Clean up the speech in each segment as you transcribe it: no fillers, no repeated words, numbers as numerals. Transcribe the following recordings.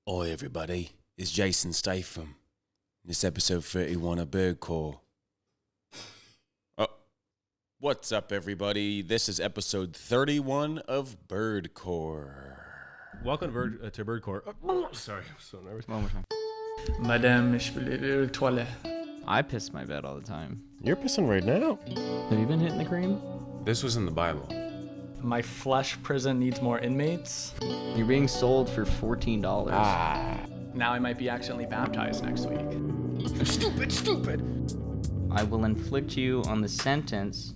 Oi everybody, it's Jason Statham. This episode 31 of Birdcore. What's up everybody? This is episode 31 of Birdcore. Welcome to Birdcore. Sorry, I'm so nervous. One more time. Madame, ich will ihre toilette. I piss my bed all the time. You're pissing right now. Have you been hitting the cream? This was in the Bible. My flesh prison needs more inmates. You're being sold for $14. Now I might be accidentally baptized next week. Stupid. I will inflict you on the sentence.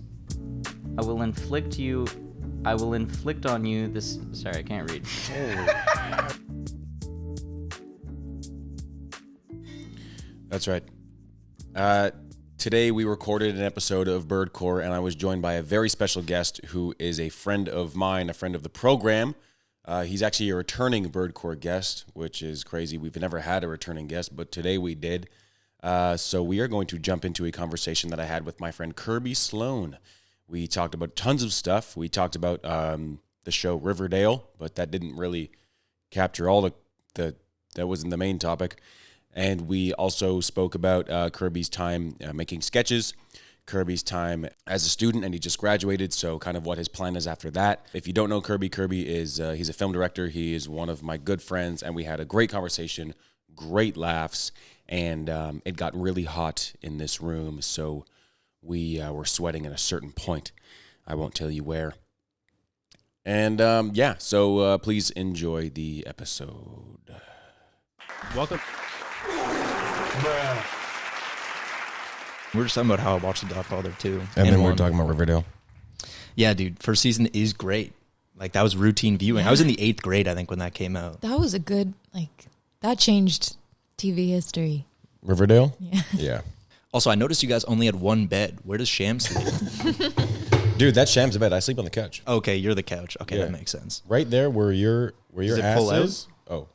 I will inflict on you this. Sorry, I can't read. That's right. Today we recorded an episode of Birdcore, and I was joined by a very special guest who is a friend of mine, a friend of the program. He's actually a returning Birdcore guest, which is crazy. We've never had a returning guest, but today we did. So we are going to jump into a conversation that I had with my friend Kirby Sloan. We talked about tons of stuff. We talked about the show Riverdale, but that didn't really capture all that wasn't the main topic. And we also spoke about Kirby's time making sketches, Kirby's time as a student, and he just graduated, so kind of what his plan is after that. If you don't know Kirby, he's a film director. He is one of my good friends, and we had a great conversation, great laughs, and it got really hot in this room, so we were sweating at a certain point. I won't tell you where. And so please enjoy the episode. Welcome. We're just talking about how I watched The Godfather 2. And then one. we're talking about Riverdale. Yeah, dude, first season is great. Like, that was routine viewing. Yeah. I was in the 8th grade, I think, when that came out. That was a good, that changed TV history. Riverdale? Yeah. Yeah. Also, I noticed you guys only had one bed. Where does Sham sleep? Dude, that's Sham's bed. I sleep on the couch. Okay, you're the couch. Okay, Yeah. That makes sense. Right there where your Does it ass pull out? is. Oh.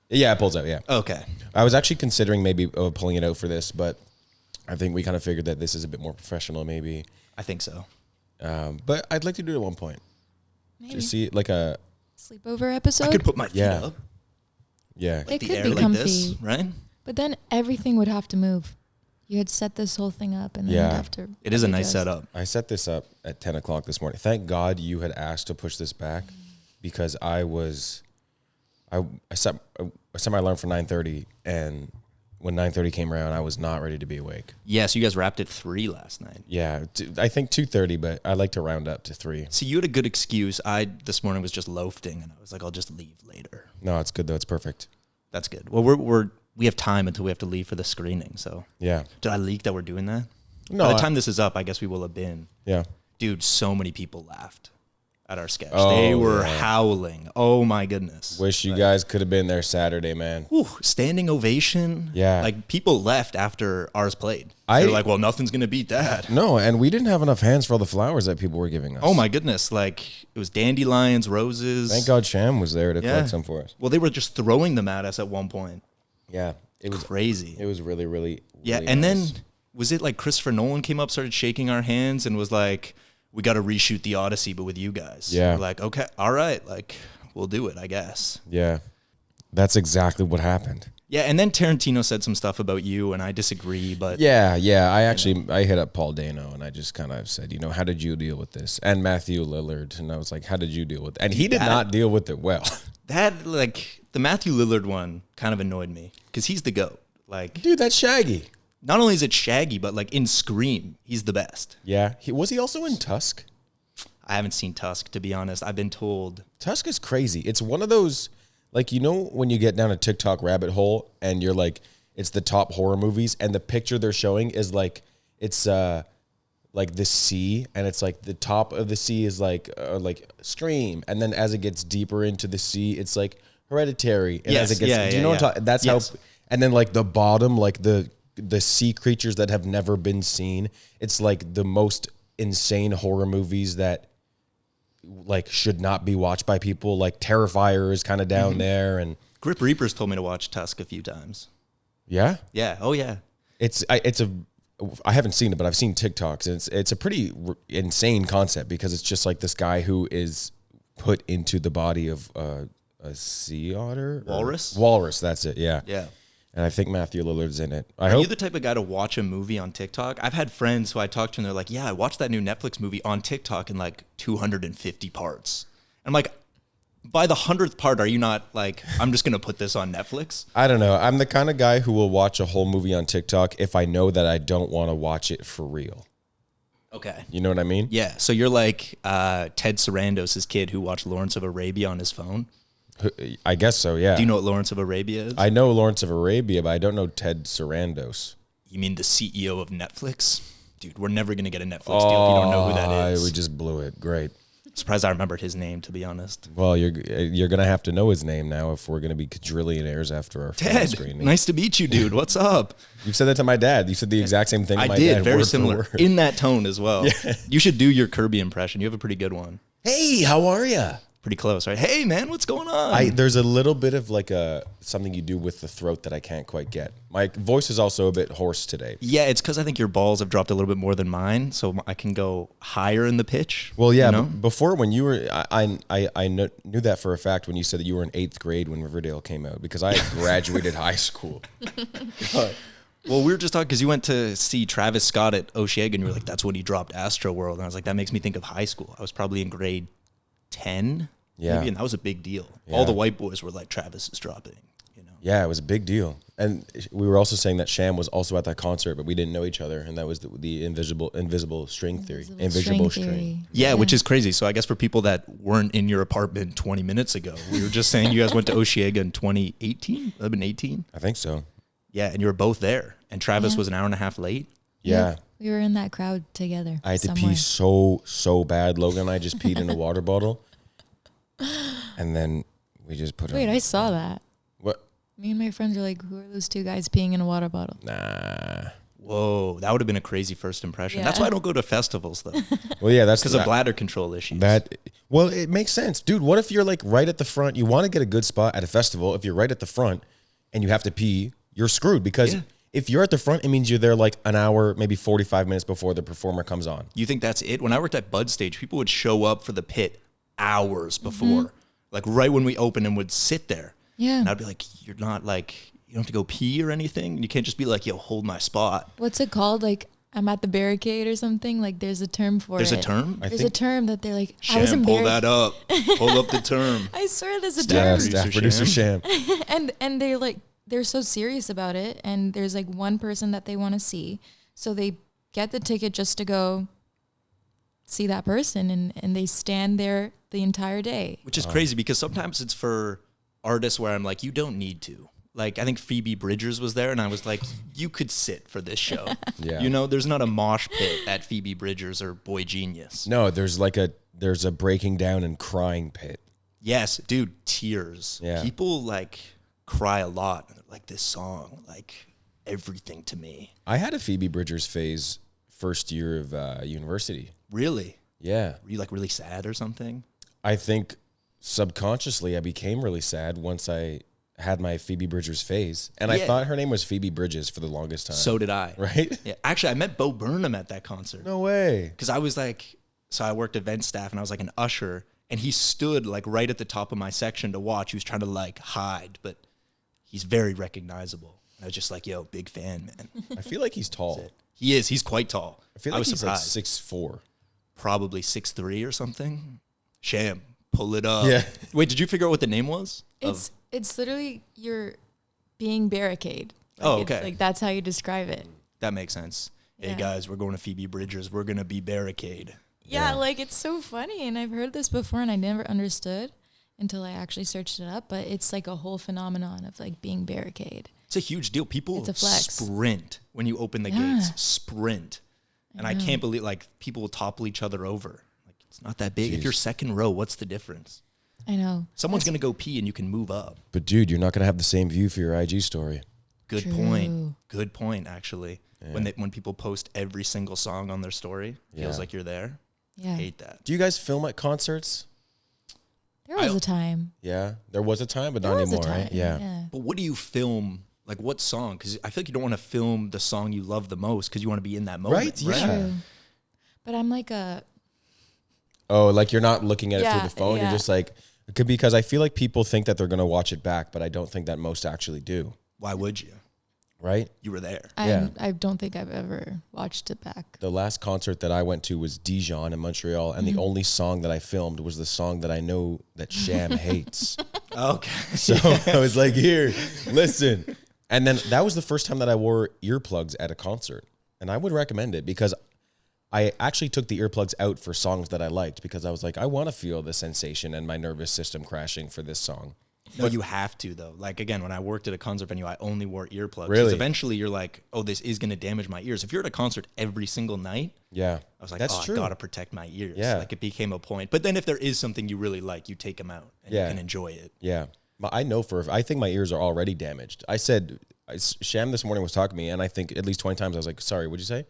Yeah, it pulls out, yeah. Okay. I was actually considering maybe pulling it out for this, but I think we kind of figured that this is a bit more professional maybe. I think so. But I'd like to do it at one point. Maybe. Just see it like a... Sleepover episode? I could put my feet Yeah. up. Yeah. It The could air be like comfy. this, right? But then everything would have to move. You had set this whole thing up, and then Yeah. you'd have to... It is a nice adjust. setup. I set this up at 10 o'clock this morning. Thank God you had asked to push this back because I set my alarm for 9:30, and when 9:30 came around, I was not ready to be awake. Yeah, so you guys wrapped at 3 last night. Yeah, I think 2:30, but I like to round up to 3. So you had a good excuse. I, this morning, was just loafing, and I was like, I'll just leave later. No, it's good though. It's perfect. That's good. Well, we have time until we have to leave for the screening, so... Yeah. Did I leak that we're doing that? No. By the time this is up, I guess we will have been. Yeah. Dude, so many people laughed at our sketch. Oh, they were yeah. howling. Oh my goodness. Wish you guys could have been there Saturday, man. Whew, standing ovation. Yeah. Like, people left after ours played. I- They're like, well, nothing's going to beat that. No, and we didn't have enough hands for all the flowers that people were giving us. Oh my goodness. Like, it was dandelions, roses. Thank God Sham was there to Yeah. collect some for us. Well, they were just throwing them at us at one point. Yeah. It was Crazy. It was really, really, Yeah, really and nice. then was it like Christopher Nolan came up, started shaking our hands, and was like, "We got to reshoot the Odyssey, but with you guys." Yeah. We're like, okay, all right, like we'll do it, I guess. Yeah. That's exactly what happened. Yeah, and then Tarantino said some stuff about you, and I disagree, but Yeah. I hit up Paul Dano and I just kind of said, how did you deal with this? And Matthew Lillard, and I was like, how did you deal with it? And he did not deal with it well. that like the Matthew Lillard one kind of annoyed me because he's the GOAT. Like, Dude, that's Shaggy. not only is it Shaggy, but like in Scream, he's the best. Yeah. Was he also in Tusk? I haven't seen Tusk, to be honest. I've been told. Tusk is crazy. It's one of those, when you get down a TikTok rabbit hole and you're like, it's the top horror movies, and the picture they're showing is like, it's like the sea, and it's like the top of the sea is like Scream, and then as it gets deeper into the sea, it's like Hereditary, and Yes, as it gets, yeah, do you yeah, know what yeah. I'm talking? That's Yes. how, and then like the bottom, like the sea creatures that have never been seen. It's like the most insane horror movies that like should not be watched by people. Like Terrifier is kind of down there, and Grip Reapers told me to watch Tusk a few times. yeah, Yeah. Oh yeah. I haven't seen it, but I've seen TikToks, and it's a pretty insane concept because it's just like this guy who is put into the body of a sea otter? Walrus? That's it. Yeah. Yeah. And I think Matthew Lillard's in it. Are you the type of guy to watch a movie on TikTok? I've had friends who I talk to and they're like, yeah, I watched that new Netflix movie on TikTok in like 250 parts. I'm like, by the 100th part, are you not like, I'm just going to put this on Netflix? I don't know. I'm the kind of guy who will watch a whole movie on TikTok if I know that I don't want to watch it for real. Okay. You know what I mean? Yeah. So you're like Ted Sarandos' kid who watched Lawrence of Arabia on his phone. I guess so, yeah. Do you know what Lawrence of Arabia is? I know Lawrence of Arabia, but I don't know Ted Sarandos. You mean the CEO of Netflix? Dude, we're never going to get a Netflix deal if you don't know who that is. We just blew it. Great. Surprised I remembered his name, to be honest. Well, you're going to have to know his name now if we're going to be quadrillionaires after our film Ted, screening. nice to meet you, dude. What's up? You've said that to my dad. You said the exact same thing to I my did, dad. very word for similar. word. In that tone as well. Yeah. You should do your Kirby impression. You have a pretty good one. Hey, how are you? Pretty close, right? Hey, man, what's going on? There's a little bit of like something you do with the throat that I can't quite get. My voice is also a bit hoarse today. Yeah, it's because I think your balls have dropped a little bit more than mine, so I can go higher in the pitch. Well, yeah, you know? before when you were, I knew that for a fact when you said that you were in 8th grade when Riverdale came out because I had graduated high school. Well, we were just talking because you went to see Travis Scott at Osheaga and you were like, that's when he dropped Astro World. And I was like, that makes me think of high school. I was probably in grade 10. Yeah. Maybe, and that was a big deal. Yeah. All the white boys were like, Travis is dropping, you know. Yeah, it was a big deal. And we were also saying that Sham was also at that concert, but we didn't know each other. And that was the invisible string theory. Invisible string. Yeah, which is crazy. So I guess for people that weren't in your apartment 20 minutes ago, we were just saying you guys went to Osheaga in 2018, 11, I think so. Yeah, and you were both there. And Travis was an hour and a half late. Yeah. We were in that crowd together. I had to somewhere. pee so bad. Logan and I just peed in a water bottle. And then we just put it Wait, on. I saw that. What? Me and my friends are like, who are those two guys peeing in a water bottle? Nah. Whoa, that would have been a crazy first impression. That's Yeah. why I don't go to festivals, though, Well, yeah, that's because of bladder control issues. Well, it makes sense. Dude, what if you're like right at the front? You want to get a good spot at a festival. If you're right at the front and you have to pee, you're screwed because if you're at the front, it means you're there like an hour, maybe 45 minutes before the performer comes on. You think that's it? When I worked at Bud Stage, people would show up for the pit hours before, like right when we opened, and would sit there. Yeah. And I'd be like, you're not like, you don't have to go pee or anything. You can't just be like, yo, hold my spot. What's it called? Like, I'm at the barricade or something? Like, there's a term for There's it. a term? There's a term that they're like, I was Sham, in pull barricade. that up. Pull up the term. I swear there's a Yeah, term. staff producer Sham. And they're like, they're so serious about it. And there's like one person that they want to see. So they get the ticket just to go see that person. And they stand there the entire day. Which is crazy because sometimes it's for artists where I'm like, you don't need to. Like, I think Phoebe Bridgers was there, and I was like, you could sit for this show. Yeah. You know, there's not a mosh pit at Phoebe Bridgers or Boy Genius. No, there's a breaking down and crying pit. Yes, dude, tears. Yeah. People, like, cry a lot. And they're like, this song, like, everything to me. I had a Phoebe Bridgers phase first year of university. Really? Yeah. Were you, like, really sad or something? I think subconsciously I became really sad once I had my Phoebe Bridgers phase. And I Yeah. thought her name was Phoebe Bridges for the longest time. So did I. Right? Yeah. Actually, I met Bo Burnham at that concert. No way. Because I was like, so I worked event staff and I was like an usher, and he stood like right at the top of my section to watch. He was trying to like hide, but he's very recognizable. And I was just like, yo, big fan, man. I feel like he's tall. He is. He's quite tall. I feel like was he's surprised. like 6'4". Probably 6'3" or something. Sham, pull it up. Yeah. Wait, did you figure out what the name was? It's literally you're being barricade. Like, Oh, it's okay. like that's how you describe it. That makes sense. Hey Yeah. guys, we're going to Phoebe Bridgers. We're gonna be barricade. Yeah, like it's so funny, and I've heard this before, and I never understood until I actually searched it up. But it's like a whole phenomenon of like being barricade. It's a huge deal. People It's a flex. sprint when you open the Yeah. gates. Sprint. And I can't believe, like, people will topple each other over. Like, it's not that big. If Jeez. you're second row, what's the difference? I know. Someone's going to go pee and you can move up. But dude, you're not going to have the same view for your IG story. Good True. point. Good point, actually. When people post every single song on their story, feels Yeah. like you're there. Yeah, Hate that. Do you guys film at concerts? there was a time. Yeah. There was a time, but There not was anymore, a time. right? Yeah. But what do you film? Like, what song? Because I feel like you don't want to film the song you love the most because you want to be in that moment. Right, yeah. True. But I'm like a Oh, like you're not looking at it Yeah, through the phone. yeah. You're just like, Because I feel like people think that they're going to watch it back, but I don't think that most actually do. Why would you? Right? You were there. I don't think I've ever watched it back. The last concert that I went to was Dijon in Montreal, and the only song that I filmed was the song that I know that Sham hates. Okay. So I was like, here, listen. And then that was the first time that I wore earplugs at a concert. And I would recommend it because I actually took the earplugs out for songs that I liked because I was like, I want to feel the sensation and my nervous system crashing for this song. No, you have to though. Like again, when I worked at a concert venue, I only wore earplugs. Really? Because eventually you're like, oh, this is going to damage my ears. If you're at a concert every single night, Yeah. I was like, that's oh, true. I got to protect my ears. Yeah. Like it became a point. But then if there is something you really like, you take them out and you can enjoy it. Yeah. I know I think my ears are already damaged. Sham this morning was talking to me, and I think at least 20 times I was like, sorry, what'd you say?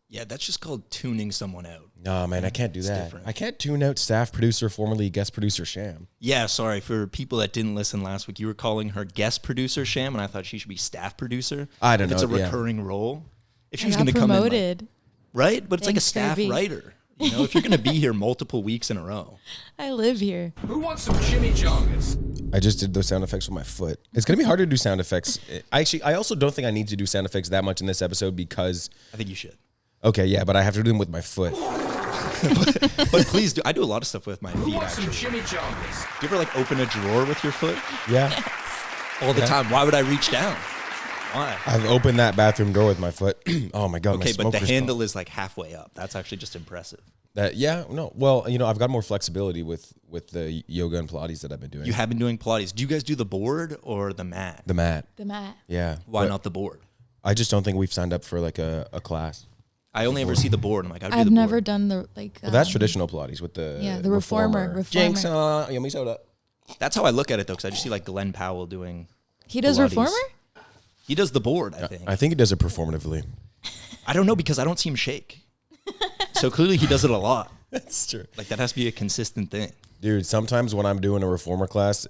Yeah, that's just called tuning someone out. No, man, I can't do that. different. I can't tune out staff producer, formerly guest producer Sham. Yeah, sorry. For people that didn't listen last week, you were calling her guest producer, Sham, and I thought she should be staff producer. I don't If it's a know, yeah. recurring role. If she I was got going to come in, like, promoted. right? But it's like a Thanks, staff Kirby. writer. You know, if you're going to be here multiple weeks in a row. I live here. Who wants some chimichangas? I just did those sound effects with my foot. It's going to be hard to do sound effects. I also don't think I need to do sound effects that much in this episode because... I think you should. Okay, yeah, but I have to do them with my foot. But please do. I do a lot of stuff with my feet, Who wants some actually. chimichangas? Do you ever like open a drawer with your foot? Yeah. All the time. Why would I reach down? Why? I've opened that bathroom door with my foot. Oh my God, my Okay, but the smoker's handle is like halfway up. That's actually just impressive. Well, I've got more flexibility with the yoga and Pilates that I've been doing. You have been doing Pilates. Do you guys do the board or the mat? The mat. The mat. Yeah. Why But not the board? I just don't think we've signed up for like a class. I only ever see the board. I'm like, I'd do I've the never board. done the like. Well, that's traditional Pilates with the the reformer. Jinx, yummy soda. That's how I look at it though, because I just see like Glenn Powell doing. He does Pilates. reformer. He does the board, I think. I think he does it performatively. I don't know because I don't see him shake. So clearly he does it a lot. That's true. Like that has to be a consistent thing. Dude, sometimes when I'm doing a reformer class,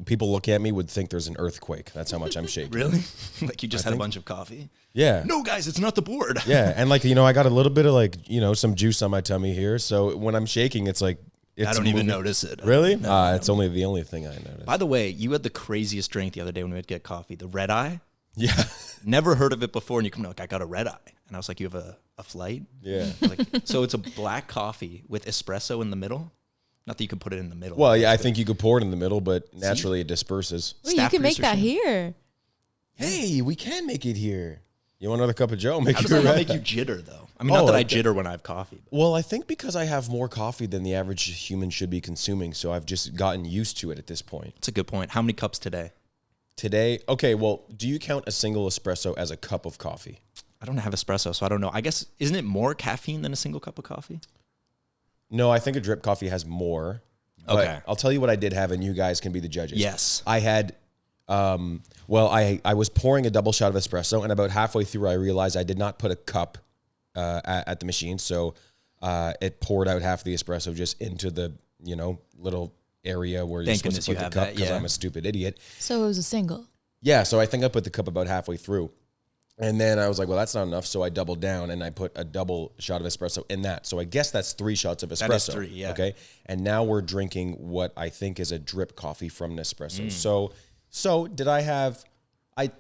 people look at me would think there's an earthquake. That's how much I'm shaking. Really? Like you just had a bunch of coffee? Yeah. No, guys, it's not the board. Yeah, and like I got a little bit of like some juice on my tummy here, so when I'm shaking, it's like it's I don't even moving. notice it. Really? No, It's only the only thing I noticed. By the way, you had the craziest drink the other day when we went to get coffee, the red eye. Yeah. Never heard of it before, and you come like, I got a red eye. And I was like, you have a flight? Yeah. Like, so it's a black coffee with espresso in the middle? Not that you can put it in the middle. Well, yeah, I think you could pour it in the middle, but naturally it disperses. Wait, you Staff can make producer that Sham. here. Hey, we can make it here. You want another cup of Joe? Make How does it that not red. make you jitter, though? I mean, not that I jitter when I have coffee. But Well, I think because I have more coffee than the average human should be consuming, so I've just gotten used to it at this point. it's a good point. How many cups today? Today, okay, well, do you count a single espresso as a cup of coffee? I don't have espresso, so I don't know. I guess, isn't it more caffeine than a single cup of coffee? No, I think a drip coffee has more. But Okay. I'll tell you what I did have, and you guys can be the judges. Yes. I had, I was pouring a double shot of espresso, and about halfway through, I realized I did not put a cup at the machine, so it poured out half the espresso just into the little area where you're Thank supposed to goodness put you the have cup that, because yeah. I'm a stupid idiot. So it was a single. Yeah, so I think I put the cup about halfway through. And then I was like, well, that's not enough. So I doubled down and I put a double shot of espresso in that. So I guess that's 3 shots of espresso. That is 3, yeah. Okay. And now we're drinking what I think is a drip coffee from Nespresso. Mm. So did I have, I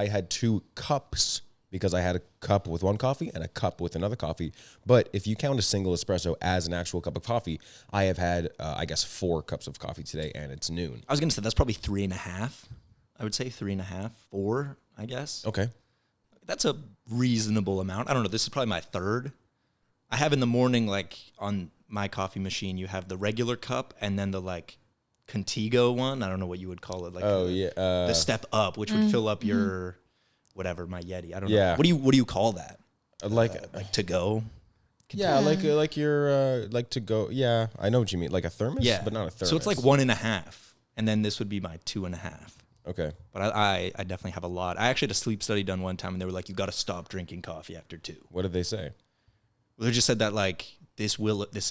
had 2 cups because I had a cup with one coffee and a cup with another coffee. But if you count a single espresso as an actual cup of coffee, I have had, I guess, 4 cups of coffee today and it's noon. I was going to say that's probably 3.5. I would say 3.5, 4, I guess. Okay. That's a reasonable amount. I don't know. This is probably my 3rd. I have in the morning, like on my coffee machine, you have the regular cup and then the like Contigo one. I don't know what you would call it. Like the step up, which would fill up your whatever, my Yeti. I don't know. Yeah. What do you call that? Like To go? yeah, like your like to go. Yeah, I know what you mean. Like a thermos, Yeah. but not a thermos. So it's like 1.5. And then this would be my 2.5. Okay. But I definitely have a lot. I actually had a sleep study done one time, and they were like, "You got to stop drinking coffee after 2." What did they say? They just said that like this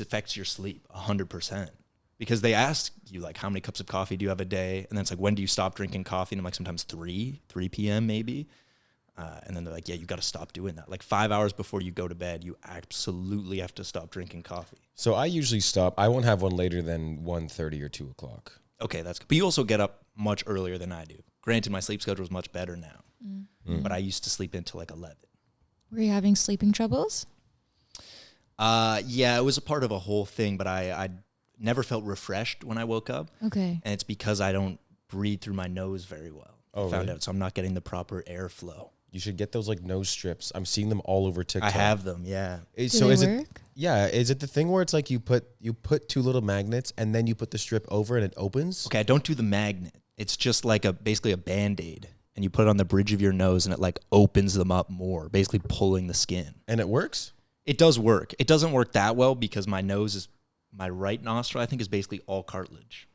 affects your sleep 100%, because they ask you like how many cups of coffee do you have a day, and then it's like when do you stop drinking coffee, and I'm like sometimes 3 p.m. maybe. And then they're like, yeah, you got to stop doing that. Like 5 hours before you go to bed, you absolutely have to stop drinking coffee. So I usually stop. I won't have one later than 1:30 or 2 o'clock. Okay, that's good. But you also get up much earlier than I do. Granted, my sleep schedule is much better now, but I used to sleep until like 11. Were you having sleeping troubles? Yeah, it was a part of a whole thing, but I never felt refreshed when I woke up. Okay. And it's because I don't breathe through my nose very well. Oh, I found really? out, so I'm not getting the proper airflow. You should get those like nose strips. I'm seeing them all over TikTok. I have them, yeah. Do So they is work? it? Yeah. Is it the thing where it's like you put two little magnets and then you put the strip over and it opens? Okay, I don't do the magnet. It's just like basically a Band-Aid, and you put it on the bridge of your nose, and it like opens them up more, basically pulling the skin. And it works? It does work. It doesn't work that well because my right nostril, I think, is basically all cartilage.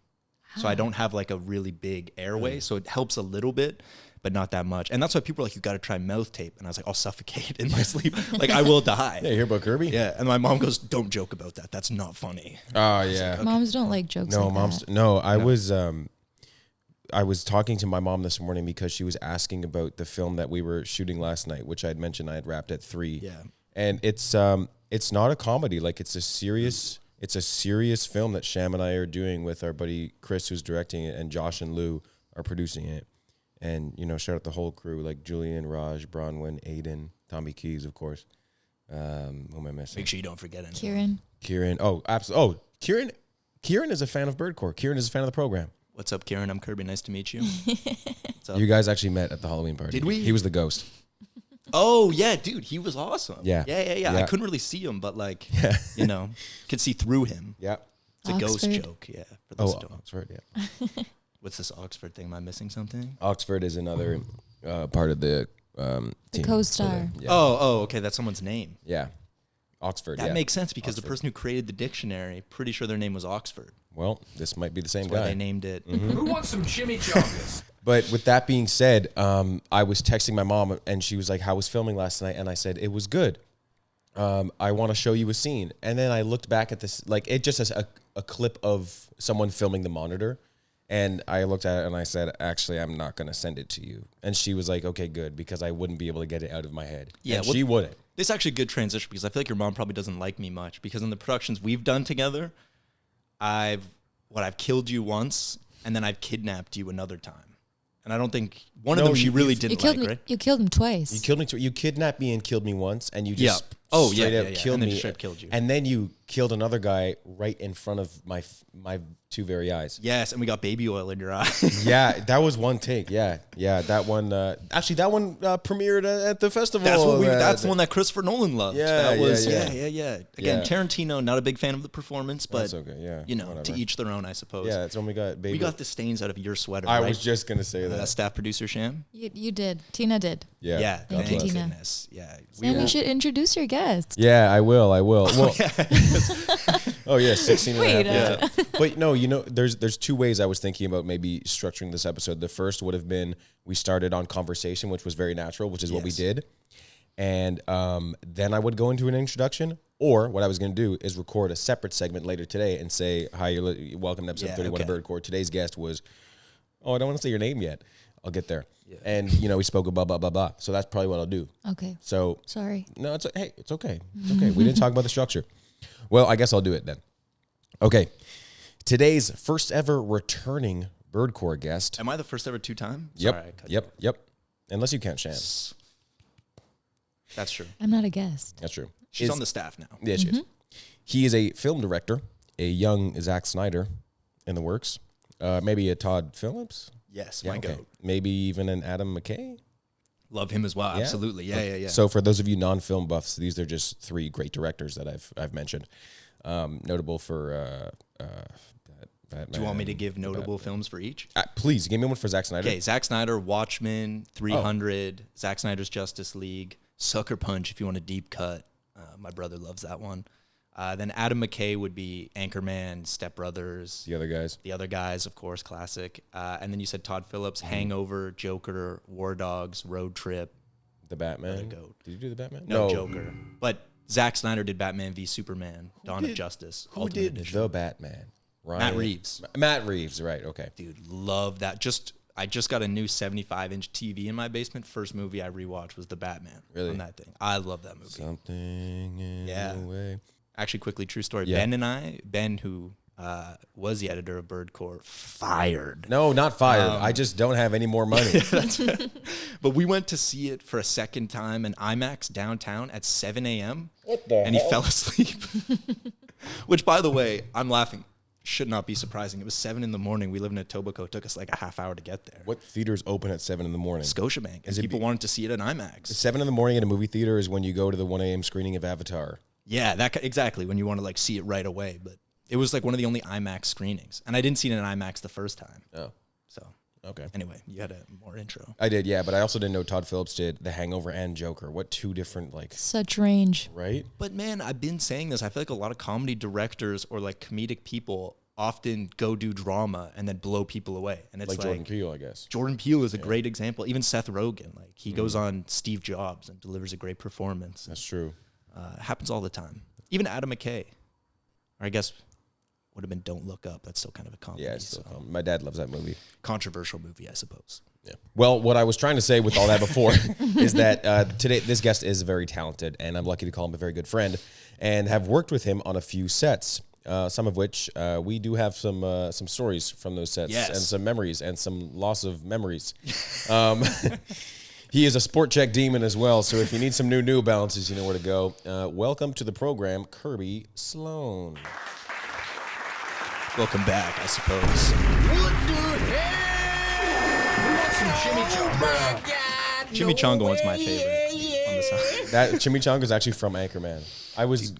So I don't have like a really big airway, so it helps a little bit, but not that much. And that's why people are like, you got to try mouth tape. And I was like, I'll suffocate in my sleep. Like, I will die. Yeah, you hear about Kirby? Yeah. And my mom goes, don't joke about that. That's not funny. Oh, yeah. Moms don't like jokes No, like mom's that. no. I was talking to my mom this morning because she was asking about the film that we were shooting last night, which I had mentioned I had wrapped at 3. Yeah. And it's not a comedy. Like it's a serious film that Sham and I are doing with our buddy Chris, who's directing it, and Josh and Lou are producing it. And, you know, shout out the whole crew, like Julian, Raj, Bronwyn, Aiden, Tommy Keys, of course. Who am I missing? Make sure you don't forget anyone. Kieran. Kieran. Oh, absolutely. Oh, Kieran is a fan of Birdcore. Kieran is a fan of the program. What's up, Kieran? I'm Kirby. Nice to meet you. What's up? You guys actually met at the Halloween party. Did we? He was the ghost. Oh, yeah, dude. He was awesome. Yeah. Yeah. I couldn't really see him, but like, you know, could see through him. Yeah. It's a ghost Oxford. joke. Yeah. For those who don't. Oxford, yeah. What's this Oxford thing? Am I missing something? Oxford is another part of the team. co-star. Yeah. Oh, okay. That's someone's name. Yeah. Oxford, That yeah. makes sense because Oxford. the person who created the dictionary, pretty sure their name was Oxford. Well, this might be the same That's why guy. they named it. Who wants some chimichangas? But with that being said, I was texting my mom and she was like, how was filming last night? And I said, it was good. I want to show you a scene. And then I looked back at this, like it just has a clip of someone filming the monitor. And I looked at it and I said, actually, I'm not going to send it to you. And she was like, okay, good, because I wouldn't be able to get it out of my head. Yeah, And well, she wouldn't. This is actually a good transition because I feel like your mom probably doesn't like me much because in the productions we've done together, I've killed you once and then I've kidnapped you another time. And I don't think one of them she really You didn't killed like, me. right? You killed him twice. You killed me. You kidnapped me and killed me once, and you just Oh, straight yeah, up yeah, yeah. killed And then me. straight up killed you. And then you killed another guy right in front of my two very eyes. Yes, and we got baby oil in your eye. Yeah, that was one take. Yeah, that one. Actually, that one premiered at the festival. That's the one that Christopher Nolan loved. Yeah, that was, yeah. Again, Yeah. Tarantino, not a big fan of the performance, but That's okay. Yeah, you know, whatever. to each their own, I suppose. Yeah, that's when we got baby. We got the stains out of your sweater. I right? was just gonna say that. Staff producer Sham. You did. Tina did. Yeah. Thank you, Tina. goodness. Yeah. Sam, you should introduce your guests. Yeah, I will. Well, oh yeah, 16 and Wait, a half. Yeah. But no, you know, there's two ways I was thinking about maybe structuring this episode. The first would have been we started on conversation, which was very natural, which is what we Yes. did. And then I would go into an introduction, or what I was going to do is record a separate segment later today and say, hi, welcome to episode 31 okay. of Birdcore. Today's guest was, I don't want to say your name yet. I'll get there. Yeah. And, you know, we spoke about blah, blah, blah. So that's probably what I'll do. Okay. So Sorry. no, it's okay. It's okay. We didn't talk about the structure. Well, I guess I'll do it then. Okay. Today's first ever returning Birdcore guest. Am I the first ever two-time? Yep. Sorry, I cut you off. Yep. Unless you count Sham. That's true. I'm not a guest. That's true. She's on the staff now. Yeah, she is. He is a film director, a young Zack Snyder in the works. Maybe a Todd Phillips. Yes, Yeah, my okay. goat. Maybe even an Adam McKay. Love him as well. Yeah. Absolutely. Yeah. So for those of you non-film buffs, these are just three great directors that I've mentioned. Notable for Batman. Do you want me to give notable films for each? Please give me one for Zack Snyder. Okay, Zack Snyder, Watchmen, 300, Zack Snyder's Justice League, Sucker Punch if you want a deep cut. My brother loves that one. Then Adam McKay would be Anchorman, Step Brothers. The other guys. Of course, classic. And then you said Todd Phillips, Hangover, Joker, War Dogs, Road Trip. The Batman. Another goat. Did you do the Batman? No, Joker. But Zack Snyder did Batman v Superman, Dawn of Justice. Who Ultimate did Edition. the Batman? Ryan. Matt Reeves. Matt Reeves, right, okay. Dude, love that. I just got a new 75-inch TV in my basement. First movie I rewatched was The Batman. Really? On that thing. I love that movie. Something in Yeah. the way. Actually, quickly, true story. Yeah. Ben, who was the editor of Birdcore, fired. No, not fired. I just don't have any more money. But we went to see it for a second time in IMAX downtown at 7 a.m. What the And he fell asleep. Which, by the way, I'm laughing. Should not be surprising. It was 7 in the morning. We live in Etobicoke. It took us like a half hour to get there. What theaters open at 7 in the morning? Scotiabank. And people wanted to see it at IMAX. 7 in the morning at a movie theater is when you go to the 1 a.m. screening of Avatar. Yeah, exactly. When you want to like see it right away. But it was like one of the only IMAX screenings. And I didn't see it in IMAX the first time. Oh, So okay. anyway, you had a more intro. I did, yeah, but I also didn't know Todd Phillips did The Hangover and Joker. What two different, like, Such range. right? But man, I've been saying this. I feel like a lot of comedy directors or like comedic people often go do drama and then blow people away. And it's Like like Jordan Peele, I guess. Jordan Peele is a great example. Even Seth Rogen, like he goes on Steve Jobs and delivers a great performance. That's true. It happens all the time. Even Adam McKay, or I guess would have been Don't Look Up. That's still kind of a comedy. Yeah, it's still so. my dad loves that movie. Controversial movie, I suppose. Yeah. Well, what I was trying to say with all that before is that today this guest is very talented, and I'm lucky to call him a very good friend, and have worked with him on a few sets. Some of which we do have some stories from those sets, Yes. and some memories and some loss of memories. He is a sport check demon as well, so if you need some New Balances, you know where to go. Welcome to the program, Kirby Sloan. Welcome back, I suppose. What the hell? We want some chimichanga. Chimichanga one's my favorite on the song. That Chimichanga is actually from Anchorman.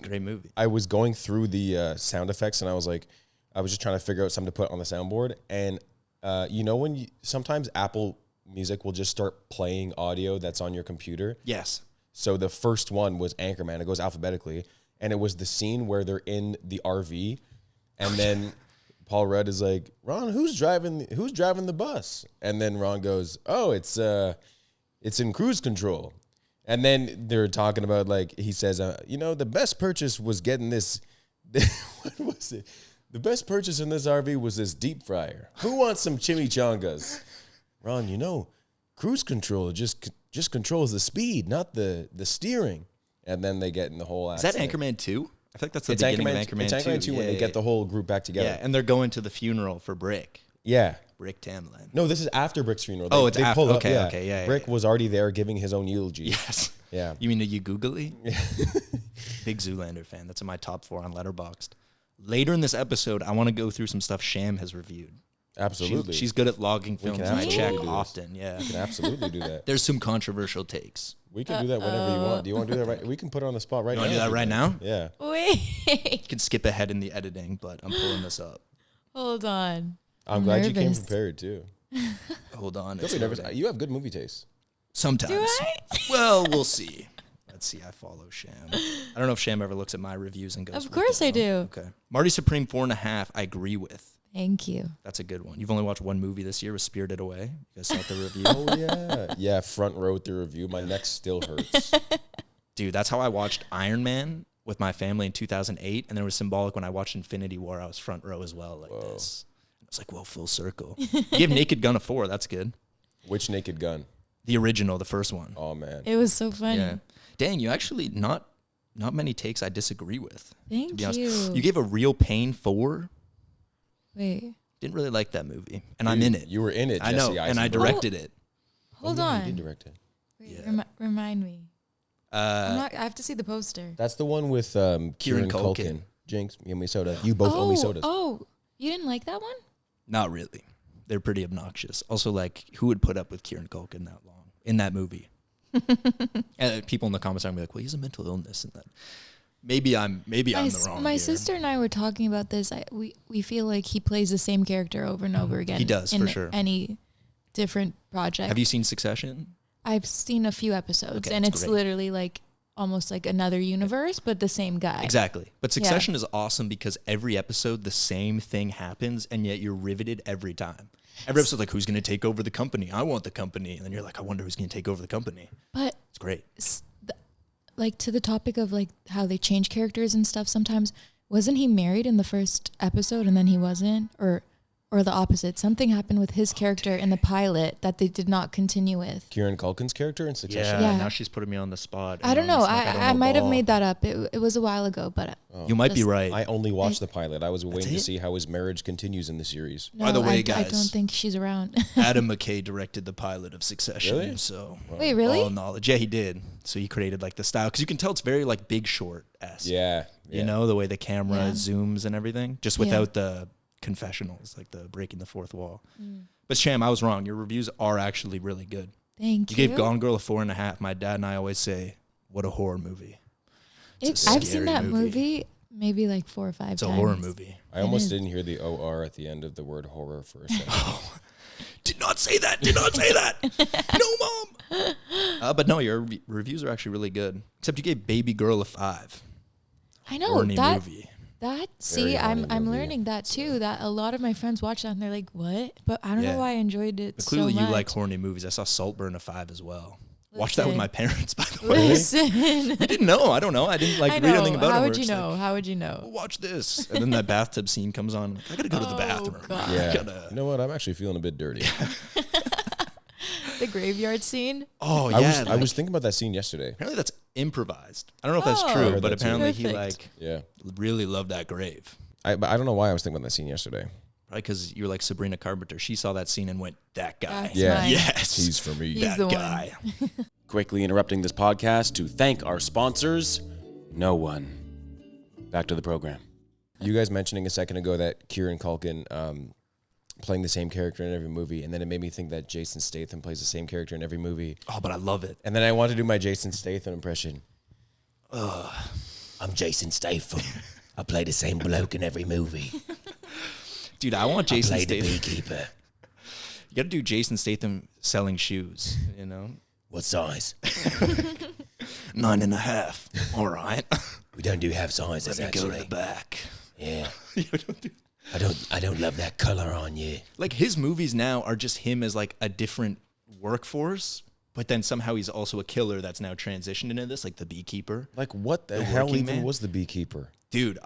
Great movie. I was going through the sound effects, and I was just trying to figure out something to put on the soundboard. And when sometimes Apple Music will just start playing audio that's on your computer. Yes. So the first one was Anchorman. It goes alphabetically, and it was the scene where they're in the RV, and then Paul Rudd is like, "Ron, who's driving the bus?" And then Ron goes, "Oh, it's in cruise control." And then they're talking about, like, he says, the best purchase was getting this. What was it? The best purchase in this RV was this deep fryer. Who wants some chimichangas? Ron, cruise control just controls the speed, not the steering. And then they get in the whole Is that accident. Anchorman 2? I think that's the It's beginning Anchorman, of Anchorman 2. it's Anchorman 2 when they get the whole group back together. Yeah, and they're going to the funeral for Brick. Yeah. Brick Tamlin. No, this is after Brick's funeral. Oh, it's they after. pull up, Okay, okay, yeah, Brick yeah. was already there giving his own eulogy. Yes. Yeah. You mean, are you googly? Big Zoolander fan. That's in my top 4 on Letterboxd. Later in this episode, I want to go through some stuff Sham has reviewed. Absolutely. She's good at logging films, and I absolutely check do this. often. Yeah. We can absolutely do that. There's some controversial takes. We can do that whenever you want. Do you want to do that right? We can put it on the spot right now. You want to do that right now? Yeah. Wait. You can skip ahead in the editing, but I'm pulling this up. Hold on. I'm glad you came nervous. prepared too. Hold on. Don't it's be nervous. loading. You have good movie taste. Sometimes. Do I? Well, we'll see. Let's see. I follow Sham. I don't know if Sham ever looks at my reviews and goes. Of "What course the I hell?" do. Okay. Marty Supreme 4.5. I agree with. Thank you. That's a good one. You've only watched one movie this year, was Spirited Away. You guys saw the review. Oh yeah. Yeah, front row with the review. My neck still hurts. Dude, that's how I watched Iron Man with my family in 2008, and then it was symbolic when I watched Infinity War. I was front row as well, like this. I was like, whoa, full circle. Give Naked Gun a 4. That's good. Which Naked Gun? The original, the first one. Oh man. It was so funny. Yeah. Dang, you actually not many takes I disagree with. To Thank be honest, you. you gave a Real Pain 4. Wait. Didn't really like that movie, and I'm in it. You were in it. I know, Jesse and I Eisenberg. directed it. Hold Oh, yeah, on. You did direct it. Wait, Yeah. remind me. I have to see the poster. That's the one with Kieran Culkin. Jinx, give me soda. You both owe me sodas. Oh, you didn't like that one? Not really. They're pretty obnoxious. Also, like, who would put up with Kieran Culkin that long in that movie? And people in the comments are gonna be like, "Well, he's a mental illness," and that. Maybe I'm the wrong. My here. sister and I were talking about this. We feel like he plays the same character over and over again. He does, in for sure. Any different project. Have you seen Succession? I've seen a few episodes, Okay, and it's it's great. literally like almost like another universe, but the same guy. Exactly. But Succession is awesome because every episode the same thing happens, and yet you're riveted every time. Every episode's like, who's going to take over the company? I want the company. And then you're like, I wonder who's going to take over the company. But It's great. like to the topic of like how they change characters and stuff sometimes, wasn't he married in the first episode and then he wasn't? Or or the opposite. Something happened with his character in the pilot that they did not continue with. Kieran Culkin's character in Succession. Yeah. Now she's putting me on the spot. I don't know. It's like, I might have made that up. It was a while ago, but You might be Just- right. I only watched the pilot. I was waiting to it? see how his marriage continues in the series. no, By the way, I guys. don't think she's around. Adam McKay directed the pilot of Succession. Really? So Wait, really? all knowledge. Yeah, he did. So he created like the style because you can tell it's very like Big Short-esque. Yeah. You know, the way the camera Yeah. zooms and everything, just Yeah. without the confessionals, like the breaking the fourth wall. But Sham, I was wrong. Your reviews are actually really good. Thank You you. gave Gone Girl a 4.5. My dad and I always say, what a horror movie. It's a I've seen scary that movie. movie maybe like 4 or 5 It's times. a horror movie. I almost is. didn't hear the OR at the end of the word horror for a second. Did not say that. Did not say that. No, Mom. But no, your reviews are actually really good. Except you gave Baby Girl a 5. I know Horny that. movie. See, horny I'm movie. learning that too. That a lot of my friends watch that and they're like, "What?" But I don't Yeah. know why I enjoyed it But so clearly much. you like horny movies. I saw Saltburn a 5 as well. Watched that with Listen. my parents, by the way. Listen, You didn't know. I don't know. I didn't like I read know. anything about it. How where would you it's know? like, How would you know? watch this. And then that bathtub scene comes on. I gotta go to the bathroom. God. Yeah. Gotta- You know what? I'm actually feeling a bit dirty. The graveyard scene. Oh, I yeah. I was thinking about that scene yesterday. apparently that's improvised. I don't know if that's Oh. I true, heard but that too. apparently he Perfect. Yeah. really loved that grave. But I don't know why I was thinking about that scene yesterday. Probably because you're like Sabrina Carpenter. She saw that scene and went, that guy. That's Yeah. mine. Yes. He's for me. He's that the one. guy. Quickly interrupting this podcast to thank our sponsors, No One. Back to the program. You guys mentioning a second ago that Kieran Culkin playing the same character in every movie, and then it made me think that Jason Statham plays the same character in every movie. Oh, but I love it. And then I wanted to do my Jason Statham impression. I'm Jason Statham. I play the same bloke in every movie. Dude, I want Jason Statham. beekeeper. You got to do Jason Statham selling shoes, you know? What size? 9.5. All right. We don't do half sizes, Let me go to the back. Yeah. I don't love that color on you. Like his movies now are just him as like a different workforce, but then somehow he's also a killer that's now transitioned into this, like the beekeeper. Like, what the The hell working even man? was the beekeeper? Dude,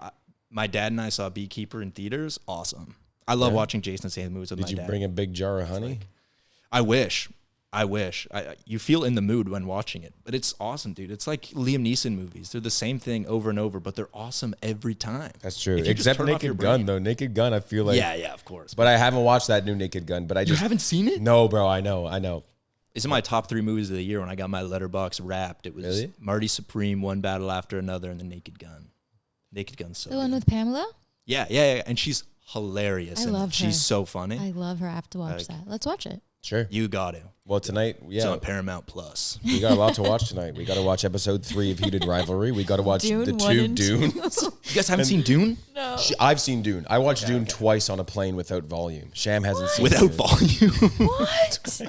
my dad and I saw Beekeeper in theaters. Awesome. I love watching Jason Statham movies with Did my you dad. bring a big jar of honey? I wish. You feel in the mood when watching it, but it's awesome, dude. It's like Liam Neeson movies. They're the same thing over and over, but they're awesome every time. That's true. If you just Except turn off your Naked Gun, brain. though. Naked Gun, I feel like. Yeah, of course. But I haven't watched that new Naked Gun. But I You just haven't seen it? No, bro. I know. It's in my top 3 movies of the year when I got my Letterboxd Wrapped. It was Really? Marty Supreme, One Battle After Another, and the Naked Gun. Naked Gun's so The one good. with Pamela. Yeah. And she's hilarious. I in it. love her. She's so funny. I love her. I have to watch Like- that. Let's watch it. Sure. You got to. Well, tonight, It's yeah, on Paramount Plus. we got a lot to watch tonight. We got to watch episode 3 of Heated Rivalry. We got to watch Dune the 1 two and 2. Dunes. You guys haven't seen Dune? No. I've seen Dune. I watched Dune twice on a plane without volume. Sham hasn't seen Without it. volume. What?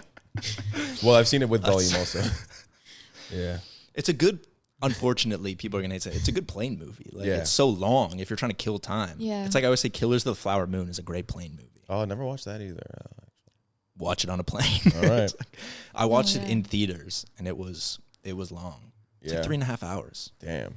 Well, I've seen it with volume also. Yeah. It's a good, unfortunately, people are going to say, it's a good plane movie. Like, Yeah. it's so long if you're trying to kill time. Yeah. It's like I always say Killers of the Flower Moon is a great plane movie. Oh, I never watched that either. Watch it on a plane. All right. I watched it yeah. in theaters, and it was long. It's Yeah. like 3.5 hours. Damn.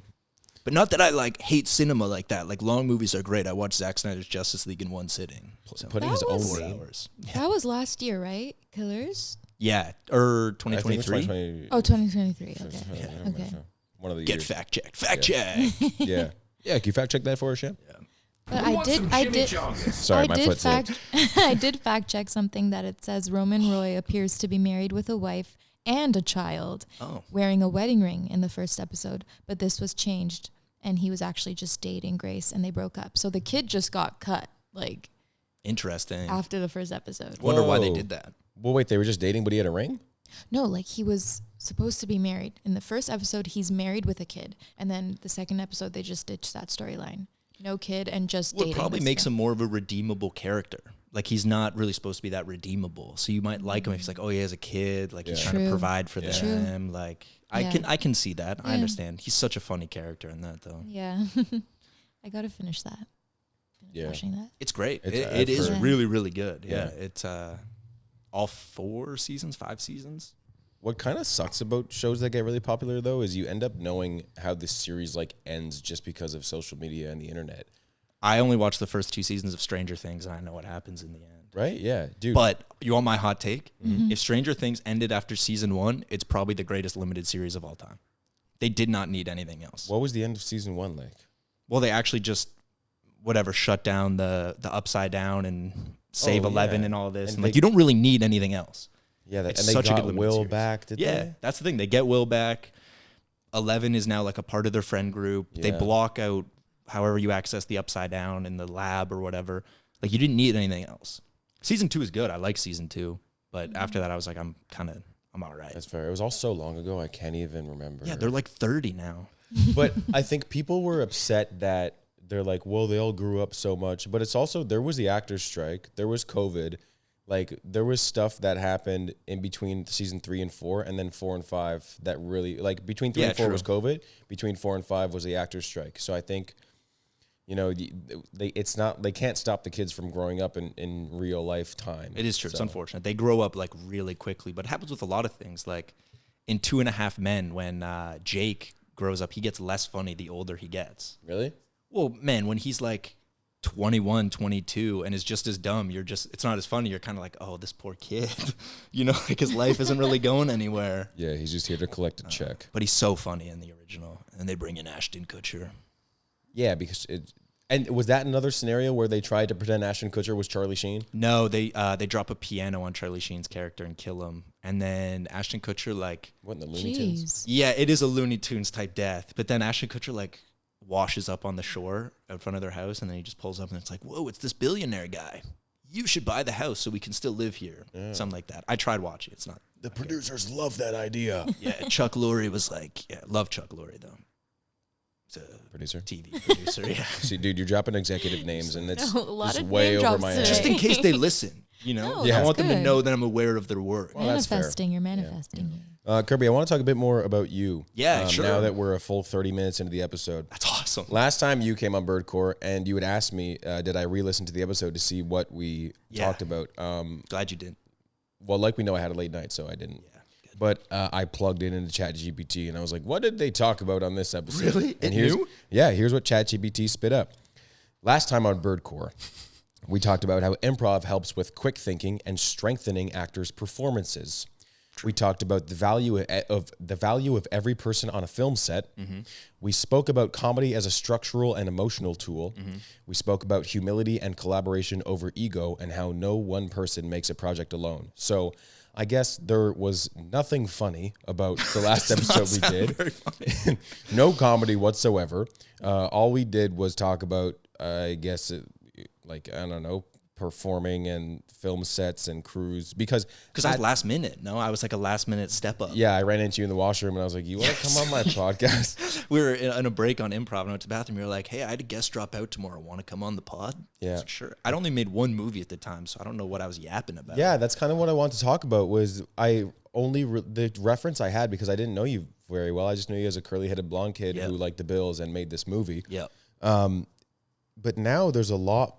But not that I like hate cinema like that. Like long movies are great. I watched Zack Snyder's Justice League in one sitting. So, Putting That his own was- 4 name. hours. That was last year, right? Killers. Yeah, or I think it was 2023. 2020. Oh, 2023. Okay. Okay. One of the Get years. fact checked. Fact check. Yeah. Yeah, can you fact check that for us, Sham? But I did. Sorry, I my did foot slipped. fact. I did fact check something that it says Roman Roy appears to be married with a wife and a child, Oh. wearing a wedding ring in the first episode. But this was changed, and he was actually just dating Grace, and they broke up. So the kid just got cut like Interesting. after the first episode. Wonder why they Whoa. did that. Well, wait, they were just dating, but he had a ring? No, like he was supposed to be married. In the first episode, he's married with a kid, and then the second episode, they just ditched that storyline. No kid and just Well, it dating. probably this makes girl. him more of a redeemable character. Like he's not really supposed to be that redeemable. So you might like him if he's like, oh, he has a kid. Like he's Yeah. trying to True. provide for Yeah. them. Like I Yeah. can see that. I Yeah. understand. He's such a funny character in that though. Yeah, I gotta finish that. Yeah. Watching that. It's great. It's- It I've is heard. really, really good. Yeah. Yeah. It's all 5 seasons. What kind of sucks about shows that get really popular, though, is you end up knowing how this series like ends just because of social media and the internet. I only watched the first 2 seasons of Stranger Things, and I know what happens in the end. Right? Yeah, dude. But you want my hot take? If Stranger Things ended after season 1, it's probably the greatest limited series of all time. They did not need anything else. What was the end of season 1 like? Well, they actually just shut down the Upside Down and save 11 and all this. And like, you don't really need anything else. Yeah, It's and they such a got good Will series. back, did Yeah, they? that's the thing. They get Will back. 11 is now like a part of their friend group. They Yeah. block out however you access the Upside Down in the lab or whatever. Like, you didn't need anything else. Season 2 is good. I like season 2. But after that, I was like, I'm all right. That's fair. It was all so long ago, I can't even remember. Yeah, they're like 30 now. But I think people were upset that they're like, well, they all grew up so much. But it's also, there was the actors' strike. There was COVID. Like, there was stuff that happened in between season 3 and 4, and then 4 and 5 that really, like, between 3 and 4 was COVID. Between 4 and 5 was the actors' strike. So I think, you know, they can't stop the kids from growing up in real life time. It is true. It's So, unfortunate. They grow up like really quickly, but it happens with a lot of things. Like in 2.5 Men, when Jake grows up, he gets less funny the older he gets. Really? Well, man, when he's like 21, 22 and is just as dumb, it's not as funny. You're kind of like, oh, this poor kid, you know, like his life isn't really going anywhere. Yeah, he's just here to collect a check. But he's so funny in the original. And they bring in Ashton Kutcher. Yeah, because and was that another scenario where they tried to pretend Ashton Kutcher was Charlie Sheen? No, they drop a piano on Charlie Sheen's character and kill him. And then Ashton Kutcher, like, What in the Looney Tunes? Jeez. yeah, it is a Looney Tunes type death. But then Ashton Kutcher, like, washes up on the shore in front of their house, and then he just pulls up, and it's like, whoa, it's this billionaire guy. You should buy the house so we can still live here. Something like that. I tried watching. It's not. The producers love that idea. Yeah, Chuck Lorre was like, yeah, love Chuck Lorre, though. He's a Producer. TV producer, yeah. See, dude, you're dropping executive names, and it's No, a lot just of way name over drops my today. head. Just in case they listen, you know? No, Yeah. I that's want them to good. know that I'm aware of their work. Well, that's fair. Manifesting, you're manifesting. Kirby, I want to talk a bit more about you. Yeah, sure. Now that we're a full 30 minutes into the episode. That's awesome. Last time you came on Birdcore, and you had asked me, did I re-listen to the episode to see what we Yeah. talked about? Glad you did. Well, like we know, I had a late night, so I didn't. Yeah, good. But I plugged in into ChatGPT, and I was like, what did they talk about on this episode? Really? And It here's knew? here's what ChatGPT spit up. Last time on Birdcore, we talked about how improv helps with quick thinking and strengthening actors' performances. We talked about the value of every person on a film set. Mm-hmm. We spoke about comedy as a structural and emotional tool. Mm-hmm. We spoke about humility and collaboration over ego, and how no one person makes a project alone. So I guess there was nothing funny about the last episode we did. Very funny. No comedy whatsoever. All we did was talk about, I guess, I don't know, performing and film sets and crews. Because I was last minute. No, I was like a last minute step up. yeah, I ran into you in the washroom, and I was like, you want to come on my podcast? We were in a break on improv, and I went to the bathroom. You were like, hey, I had a guest drop out tomorrow. Want to come on the pod? I Yeah. was like, sure. I'd only made one movie at the time, so I don't know what I was yapping about. Yeah, that's kind of what I want to talk about. Was I only the reference I had, because I didn't know you very well. I just knew you as a curly-headed blonde kid Yep. who liked the Bills and made this movie. Yeah. But now there's a lot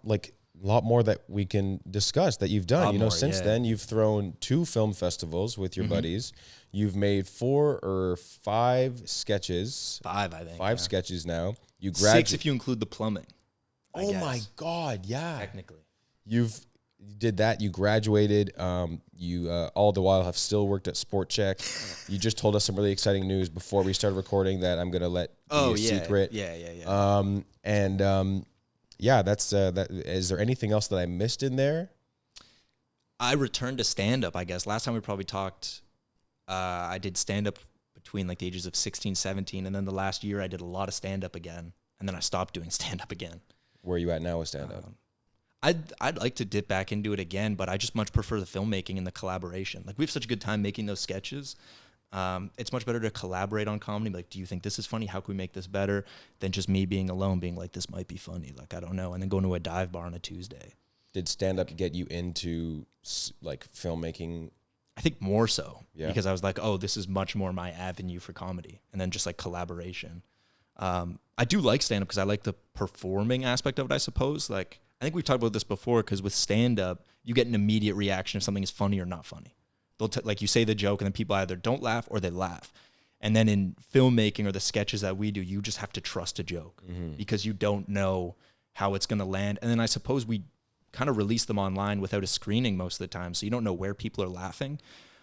more that we can discuss that you've done. Lot You know, more, since yeah. then you've thrown 2 film festivals with your buddies. You've made 4 or 5 sketches. 5, I think. 5 yeah. sketches now. You 6 graduated. if you include the plumbing. I Oh guess. my God! Yeah, Technically. you did that. You graduated. You all the while have still worked at Sport Check. You just told us some really exciting news before we started recording that I'm gonna let be a secret. Yeah. Yeah, that's that. Is there anything else that I missed in there? I returned to stand-up, I guess. Last time we probably talked, I did stand-up between like the ages of 16, 17, and then the last year I did a lot of stand-up again, and then I stopped doing stand-up again. Where are you at now with stand up? I'd like to dip back into it again, but I just much prefer the filmmaking and the collaboration. Like, we have such a good time making those sketches. It's much better to collaborate on comedy. Like, do you think this is funny? How can we make this better? Than just me being alone, being like, this might be funny. Like, I don't know. And then going to a dive bar on a Tuesday. Did stand up get you into like filmmaking? I think more so. Yeah. Because I was like, oh, this is much more my avenue for comedy. And then just like collaboration. I do like stand-up because I like the performing aspect of it, I suppose. Like, I think we've talked about this before, because with stand-up, you get an immediate reaction if something is funny or not funny. They'll like, you say the joke, and then people either don't laugh or they laugh. And then in filmmaking or the sketches that we do, you just have to trust a joke because you don't know how it's going to land. And then I suppose we kind of release them online without a screening most of the time, so you don't know where people are laughing.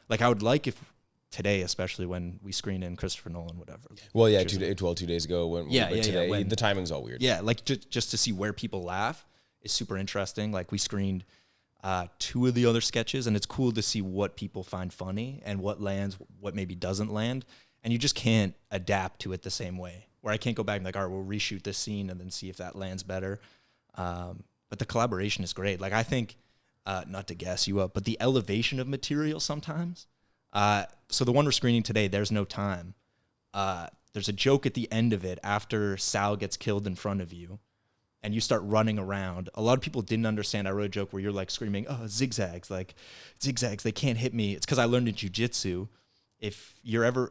Like, I would like if today, especially when we screen in Christopher Nolan, whatever. Well, yeah, 2 days ago. But today, when, the timing's all weird. Yeah, like just to see where people laugh is super interesting. Like, we screened 2 of the other sketches, and it's cool to see what people find funny and what lands, what maybe doesn't land. And you just can't adapt to it the same way. Where I can't go back and like, all right, we'll reshoot this scene and then see if that lands better. But the collaboration is great. Like, I think, not to gas you up, but the elevation of material sometimes. So the one we're screening today, There's No Time. There's a joke at the end of it after Sal gets killed in front of you and you start running around. A lot of people didn't understand. I wrote a joke where you're like screaming, oh, zigzags, they can't hit me. It's because I learned in jiu-jitsu, if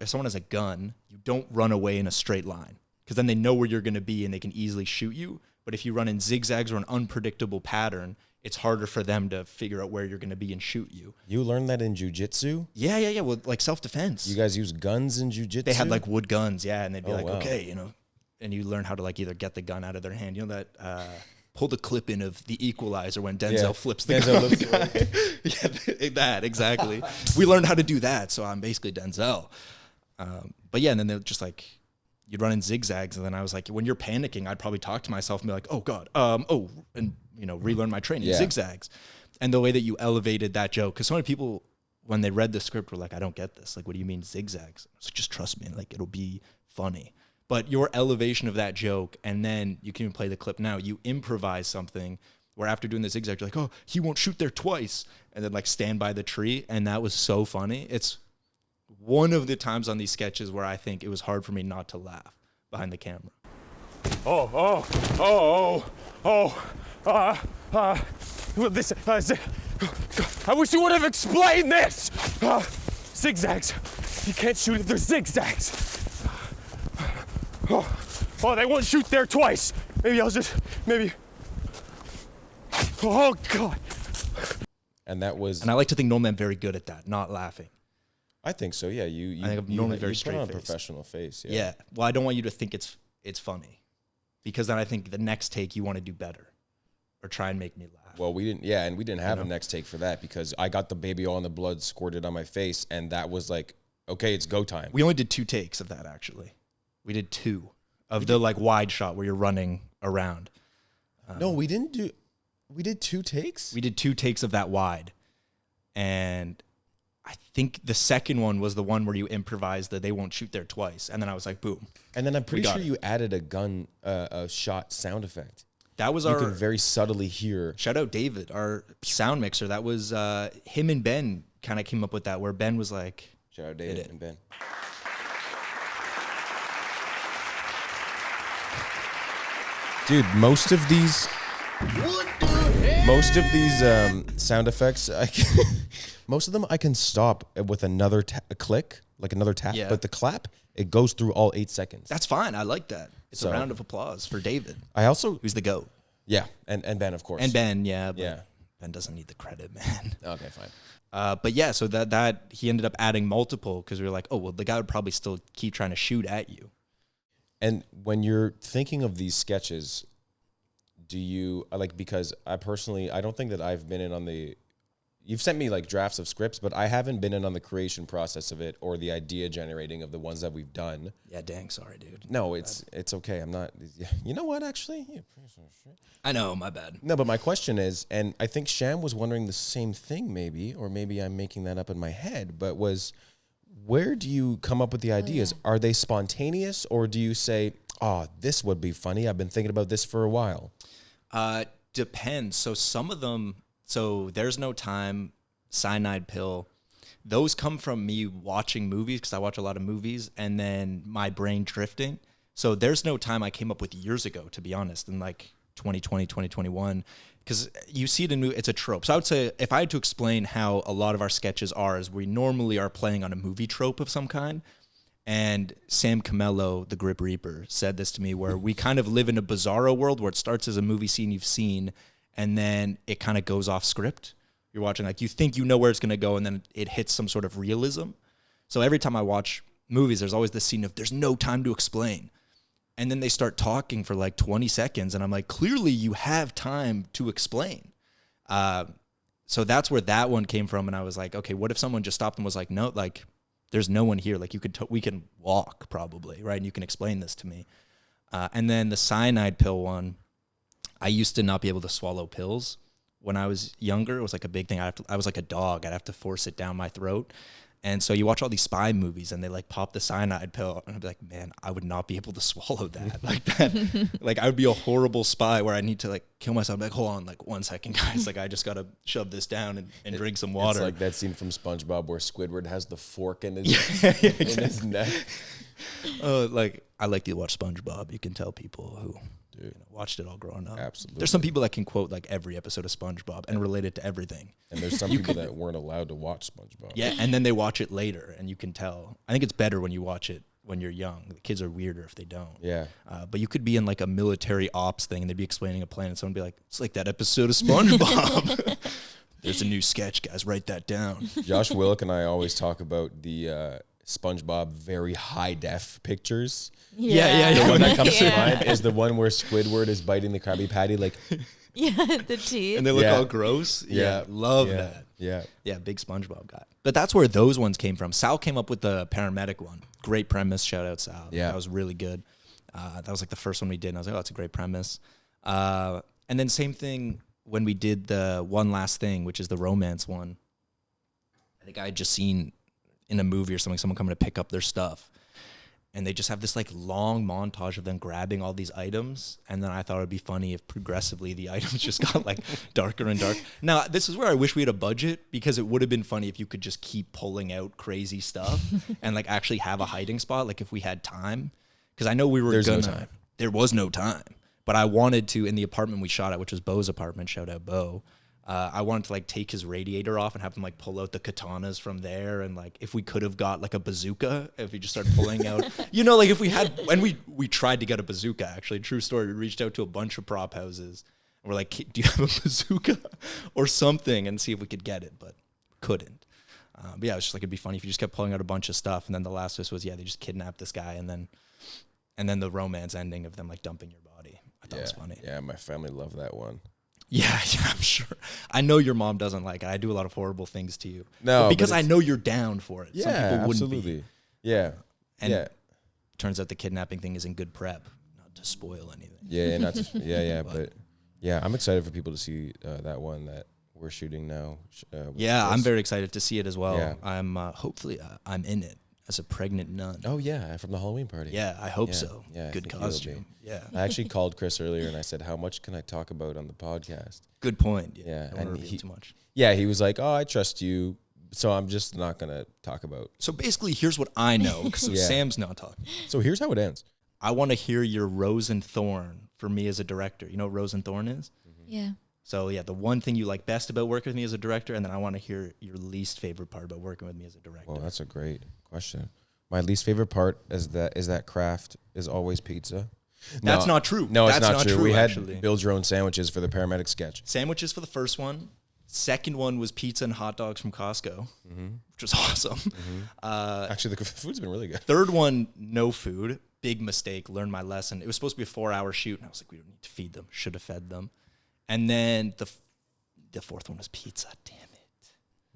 someone has a gun, you don't run away in a straight line because then they know where you're going to be and they can easily shoot you. But if you run in zigzags or an unpredictable pattern, it's harder for them to figure out where you're going to be and shoot you. You learned that in jiu-jitsu? Yeah. Well, like self-defense. You guys use guns in jiu-jitsu? They had like wood guns, yeah, and they'd be wow. okay, and you learn how to like either get the gun out of their hand. You know that pull the clip in of The Equalizer when Denzel flips the gun. Yeah, that exactly. We learned how to do that, so I'm basically Denzel. But yeah, and then they're just like, you'd run in zigzags, and then I was like, when you're panicking, I'd probably talk to myself and be like, oh God, and relearn my training, zigzags. And the way that you elevated that joke, because so many people, when they read the script, were like, I don't get this. Like, what do you mean zigzags? I was like, just trust me, like, it'll be funny. But your elevation of that joke, and then you can even play the clip now, you improvise something where after doing the zigzag, you're like, oh, he won't shoot there twice, and then like stand by the tree, and that was so funny. It's one of the times on these sketches where I think it was hard for me not to laugh behind the camera. This, I wish you would have explained this. Zigzags. You can't shoot if there's zigzags. Oh, they won't shoot there twice. Maybe. Oh, God. And that was... And I like to think normally I'm very good at that, not laughing. I think so, yeah. You I think I'm normally very put straight on a face. professional face, yeah. Yeah. Well, I don't want you to think it's funny, because then I think the next take you want to do better or try and make me laugh. Well, we didn't have a next take for that because I got the baby oil and the blood squirted on my face, and that was like, okay, it's go time. We only did 2 takes of that, actually. We did 2 of the like wide shot where you're running around. No, we didn't do... We did 2 takes? We did 2 takes of that wide. And I think the second one was the one where you improvised that they won't shoot there twice. And then I was like, boom. And then I'm pretty sure you added a gun, a shot sound effect. That was you could very subtly hear. Shout out David, our sound mixer. That was him and Ben kind of came up with that, where Ben was like... Shout out David and Ben. Dude, most of these sound effects, most of them I can stop with another click, like another tap. Yeah. But the clap, it goes through all 8 seconds. That's fine. I like that. It's So- a round of applause for David, I also, who's the GOAT. yeah, and Ben, of course. And Ben, yeah. But Yeah. Ben doesn't need the credit, man. Okay, fine. But yeah, so that he ended up adding multiple because we were like, oh, well, the guy would probably still keep trying to shoot at you. And when you're thinking of these sketches, do you because I don't think that I've been in on you've sent me like drafts of scripts, but I haven't been in on the creation process of it or the idea generating of the ones that we've done. Yeah, dang, sorry, dude. No, it's okay. I'm not, you know what, actually? Yeah. I know, my bad. No, but my question is, and I think Sham was wondering the same thing maybe, or maybe I'm making that up in my head, but where do you come up with the ideas? Are they spontaneous, or do you say, oh, this would be funny, I've been thinking about this for a while? Depends. So some of them, There's No Time, Cyanide Pill, those come from me watching movies, because I watch a lot of movies, and then my brain drifting. So There's No Time I came up with years ago, to be honest, in like 2020, 2021, because you see it in it's a trope. So I would say if I had to explain how a lot of our sketches are, is we normally are playing on a movie trope of some kind. And Sam Camello, the Grip Reaper, said this to me, where we kind of live in a bizarro world where it starts as a movie scene you've seen, and then it kind of goes off script. You're watching, like, you think you know where it's going to go, and then it hits some sort of realism. So every time I watch movies, there's always this scene of there's no time to explain. And then they start talking for like 20 seconds. And I'm like, clearly you have time to explain. So that's where that one came from. And I was like, okay, what if someone just stopped and was like, no, like there's no one here. Like we can walk probably, right? And you can explain this to me. And then the cyanide pill one, I used to not be able to swallow pills. When I was younger, it was like a big thing. I was like a dog. I'd have to force it down my throat. And so you watch all these spy movies and they like pop the cyanide pill and I'd be like, man, I would not be able to swallow that like that. Like I would be a horrible spy where I need to like kill myself. I'm like, hold on, like 1 second, guys. Like I just got to shove this down and drink some water. It's like that scene from SpongeBob where Squidward has the fork in his, in his neck. Like I like to watch SpongeBob. You can tell people who watched it all growing up. Absolutely. There's some people that can quote like every episode of SpongeBob and relate it to everything. And there's some people that weren't allowed to watch SpongeBob. Yeah, and then they watch it later, and you can tell. I think it's better when you watch it when you're young. The kids are weirder if they don't. Yeah. But you could be in like a military ops thing, and they'd be explaining a plan, and someone would be like, it's like that episode of SpongeBob. There's a new sketch, guys. Write that down. Josh Wilk and I always talk about the SpongeBob very high def pictures. Yeah. The one that comes to mind is the one where Squidward is biting the Krabby Patty, like, Yeah, the teeth. And they look Yeah. all gross. Yeah, love yeah, that. Yeah. Yeah, big SpongeBob guy. But that's where those ones came from. Sal came up with the paramedic one. Great premise. Shout out Sal. Yeah. That was really good. That was like the first one we did. And I was like, oh, that's a great premise. And then same thing when we did the One Last Thing, which is the romance one. I think I had just seen in a movie or something, someone coming to pick up their stuff. And they just have this like long montage of them grabbing all these items. And then I thought it'd be funny if progressively the items just got like darker and darker. Now, this is where I wish we had a budget, because it would have been funny if you could just keep pulling out crazy stuff and like actually have a hiding spot. Like if we had time, because I know we were There's no gonna, time. there was no time, but I wanted to, in the apartment we shot at, which was Bo's apartment, shout out Bo. I wanted to like take his radiator off and have him like pull out the katanas from there. And like, if we could have got like a bazooka, if we just started pulling out, you know, like if we had, and we tried to get a bazooka, actually, true story. We reached out to a bunch of prop houses and we're like, do you have a bazooka or something, and see if we could get it, but couldn't. But yeah, it was just like, it'd be funny if you just kept pulling out a bunch of stuff. And then the last twist was, they just kidnapped this guy. And then the romance ending of them like dumping your body. I thought it was funny. Yeah, my family loved that one. Yeah, I'm sure. I know your mom doesn't like it. I do a lot of horrible things to you. No, but because but I know you're down for it. Some Yeah, people wouldn't absolutely. be. Yeah. And yeah. turns out the kidnapping thing is in good prep, not to spoil anything. Yeah, not just, but yeah, I'm excited for people to see that one that we're shooting now. Yeah, I'm very excited to see it as well. Yeah. I'm hopefully I'm in it as a pregnant nun. Oh yeah, from the Halloween party. Yeah, I hope Yeah, so. yeah, I Good think you will costume. Yeah. I actually called Chris earlier and I said, how much can I talk about on the podcast? Good point. Yeah, I don't want and to reveal too much. Yeah, he was like, oh, I trust you, so I'm just not going to talk about. So basically, here's what I know, because Yeah. Sam's not talking. So here's how it ends. I want to hear your rose and thorn for me as a director. You know what rose and thorn is? Yeah. So yeah, the one thing you like best about working with me as a director, and then I want to hear your least favorite part about working with me as a director. Well, that's a great question. My least favorite part is that craft is always pizza. That's not true. No, it's That's not true. true, We actually. had build your own sandwiches for the paramedic sketch. Sandwiches for the first one. Second one was pizza and hot dogs from Costco, which was awesome. Actually, the food's been really good. Third one, no food. Big mistake. Learned my lesson. It was supposed to be a 4-hour shoot, and I was like, we don't need to feed them. Should have fed them. And then the fourth one was pizza. Damn it.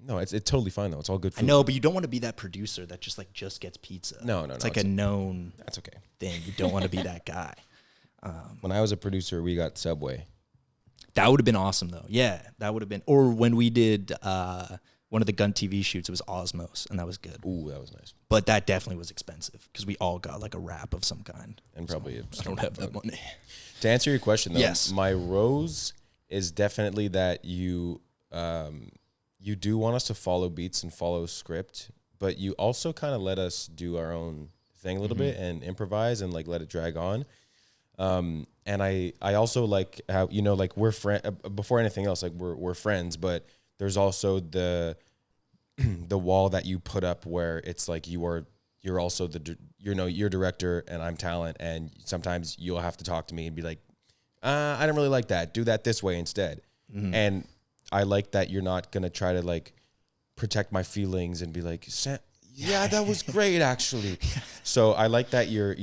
No, it's totally fine though. It's all good food. I know, but you don't want to be that producer that just gets pizza. No, It's like a known That's okay. thing. You don't want to be that guy. When I was a producer, we got Subway. That would have been awesome, though. Yeah, that would have been. Or when we did one of the Gun TV shoots, it was Osmos, and that was good. Ooh, that was nice. But that definitely was expensive because we all got like a wrap of some kind. And probably I don't have that money. To answer your question, though, Yes. my rose is definitely that you do want us to follow beats and follow script, but you also kind of let us do our own thing a little bit and improvise and like let it drag on. And I also like how, you know, like we're before anything else, like we're friends, but there's also the wall that you put up where it's like you're also you're director and I'm talent, and sometimes you'll have to talk to me and be like, I don't really like that. Do that this way instead. And I like that you're not going to try to like protect my feelings and be like, yeah, that was great actually. So I like that you're,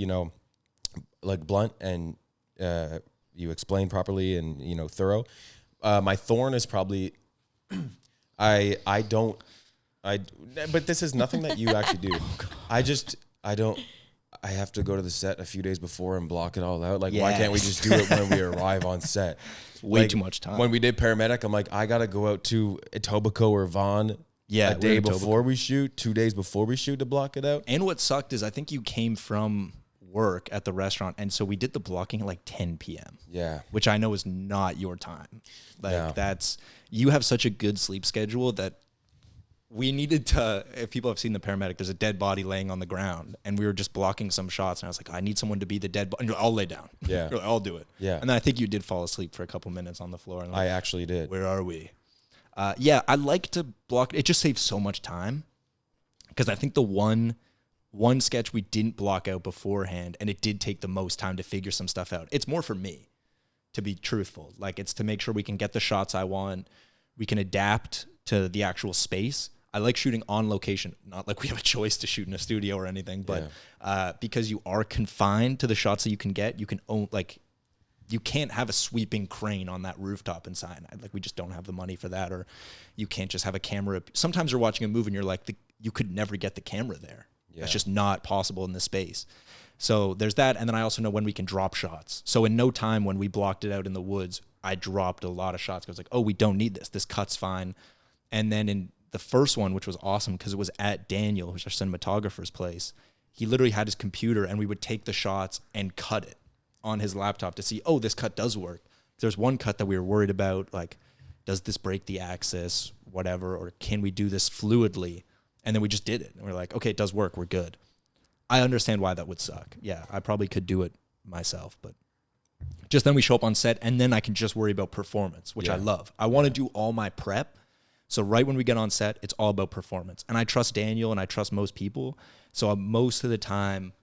like blunt and you explain properly and thorough. My thorn is probably but this is nothing that you actually do. I have to go to the set a few days before and block it all out. Like, why can't we just do it when we arrive on set? Way too much time. When we did Paramedic, I'm like, I got to go out to Etobicoke or Vaughan a day before we shoot, 2 days before we shoot to block it out. And what sucked is I think you came from work at the restaurant, and so we did the blocking at like 10 p.m. Yeah. Which I know is not your time. Like, No. You have such a good sleep schedule that we needed to, if people have seen the Paramedic, there's a dead body laying on the ground, and we were just blocking some shots, and I was like, I need someone to be the dead body. I'll lay down. Yeah. I'll do it. Yeah. And then I think you did fall asleep for a couple minutes on the floor. And I actually did. Where are we? I like to block. It just saves so much time, because I think the one sketch we didn't block out beforehand, and it did take the most time to figure some stuff out. It's more for me, to be truthful. Like, it's to make sure we can get the shots I want. We can adapt to the actual space. I like shooting on location, not like we have a choice to shoot in a studio or anything, but because you are confined to the shots that you can get, you can own, like, you can't have a sweeping crane on that rooftop in Cyanide. Like, we just don't have the money for that, or you can't just have a camera. Sometimes you're watching a movie and you're like, you could never get the camera there. Yeah. That's just not possible in this space. So there's that. And then I also know when we can drop shots. So in no time, when we blocked it out in the woods, I dropped a lot of shots. I was like, oh, we don't need this. This cut's fine. And then in the first one, which was awesome because it was at Daniel, who's our cinematographer's place, he literally had his computer, and we would take the shots and cut it on his laptop to see, oh, this cut does work. There's one cut that we were worried about, like, does this break the axis, whatever, or can we do this fluidly? And then we just did it. And we're like, okay, it does work. We're good. I understand why that would suck. Yeah, I probably could do it myself, but just then we show up on set, and then I can just worry about performance, which I love. I want to do all my prep. So right when we get on set, it's all about performance. And I trust Daniel, and I trust most people. So most of the time,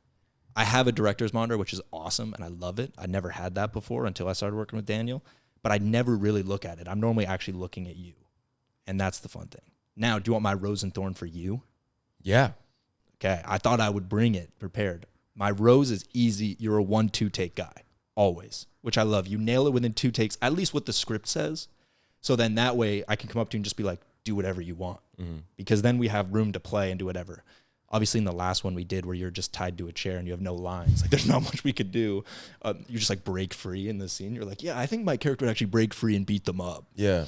I have a director's monitor, which is awesome, and I love it. I never had that before until I started working with Daniel, but I never really look at it. I'm normally actually looking at you, and that's the fun thing. Now, do you want my rose and thorn for you? Yeah. Okay, I thought I would bring it prepared. My rose is easy. You're a 1-2 take guy, always, which I love. You nail it within 2 takes, at least what the script says. So then that way I can come up to you and just be like, do whatever you want. Mm-hmm. Because then we have room to play and do whatever. Obviously in the last one we did where you're just tied to a chair and you have no lines, like there's not much we could do. You just like break free in the scene. You're like, yeah, I think my character would actually break free and beat them up. Yeah.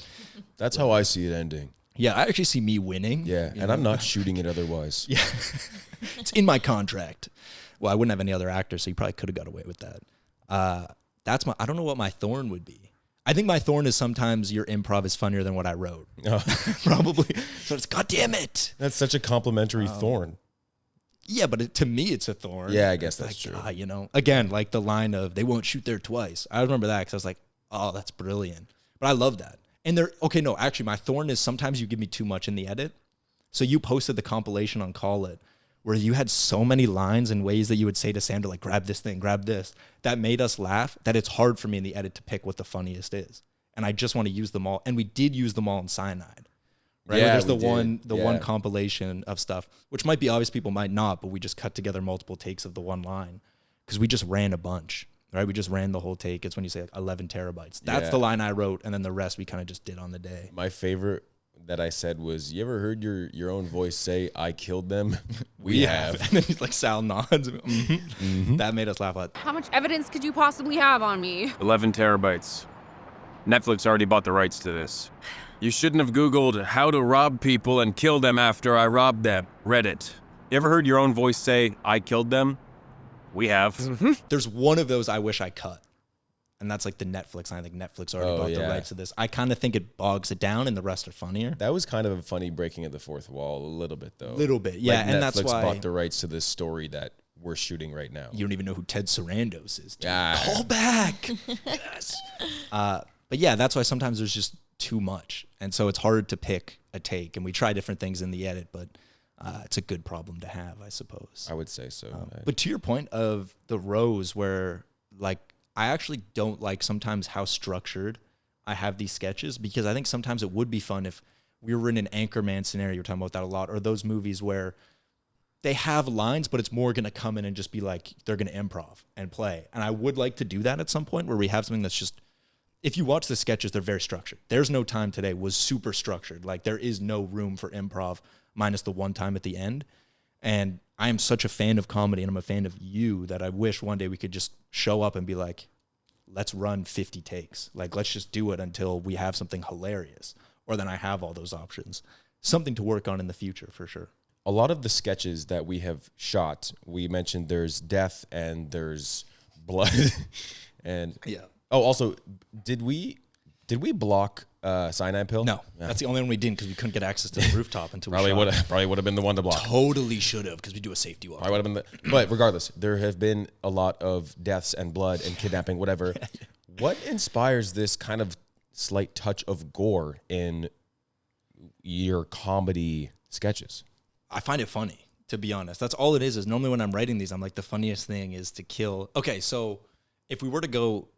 That's how I see it ending. Yeah, I actually see me winning. Yeah, and I'm not shooting it otherwise. Yeah. It's in my contract. Well, I wouldn't have any other actors, so you probably could have got away with that. I don't know what my thorn would be. I think my thorn is sometimes your improv is funnier than what I wrote. Oh. Probably. So it's, God damn it. That's such a complimentary thorn. Yeah, but to me, it's a thorn. Yeah, I guess that's like, true. You know, again, like the line of they won't shoot there twice. I remember that because I was like, oh, that's brilliant. But I love that. And actually, my thorn is sometimes you give me too much in the edit. So you posted the compilation on Call It, where you had so many lines and ways that you would say to Sam to like, grab this thing, grab this. That made us laugh, that it's hard for me in the edit to pick what the funniest is. And I just want to use them all. And we did use them all in Cyanide. Right? Yeah, There's the one compilation of stuff, which might be obvious, people might not, but we just cut together multiple takes of the one line because we just ran a bunch, right? We just ran the whole take. It's when you say like 11 terabytes. That's the line I wrote, and then the rest we kind of just did on the day. My favorite that I said was, you ever heard your own voice say, I killed them? We have. And then he's like, Sal nods. Mm-hmm. Mm-hmm. That made us laugh a lot. How much evidence could you possibly have on me? 11 terabytes. Netflix already bought the rights to this. You shouldn't have Googled how to rob people and kill them after I robbed them. Reddit. You ever heard your own voice say, I killed them? We have. Mm-hmm. There's one of those I wish I cut. And that's like the Netflix. I think Netflix already bought the rights to this. I kind of think it bogs it down and the rest are funnier. That was kind of a funny breaking of the fourth wall a little bit, though. Little bit, yeah. Like and Netflix that's why bought the rights to this story that we're shooting right now. You don't even know who Ted Sarandos is. Yeah. Call back. Yes. But yeah, that's why sometimes there's just too much. And so it's hard to pick a take. And we try different things in the edit, but it's a good problem to have, I suppose. I would say so. But to your point of the rows where, like, I actually don't like sometimes how structured I have these sketches, because I think sometimes it would be fun if we were in an Anchorman scenario. You're talking about that a lot, or those movies where they have lines, but it's more going to come in and just be like, they're going to improv and play. And I would like to do that at some point where we have something that's just, if you watch the sketches, they're very structured. There's No Time Today was super structured. Like there is no room for improv minus the one time at the end. And I am such a fan of comedy and I'm a fan of you that I wish one day we could just show up and be like, let's run 50 takes. Like, let's just do it until we have something hilarious. Or then I have all those options. Something to work on in the future for sure. A lot of the sketches that we have shot, we mentioned there's death and there's blood. And oh, also, did we block cyanide pill? No, that's the only one we didn't because we couldn't get access to the rooftop until probably we shot. Probably would have been the one to block. Totally should have because we do a safety walk. I would have been but regardless, there have been a lot of deaths and blood and kidnapping, whatever. What inspires this kind of slight touch of gore in your comedy sketches? I find it funny, to be honest. That's all it is normally when I'm writing these, I'm like, the funniest thing is to kill. Okay, so if we were to go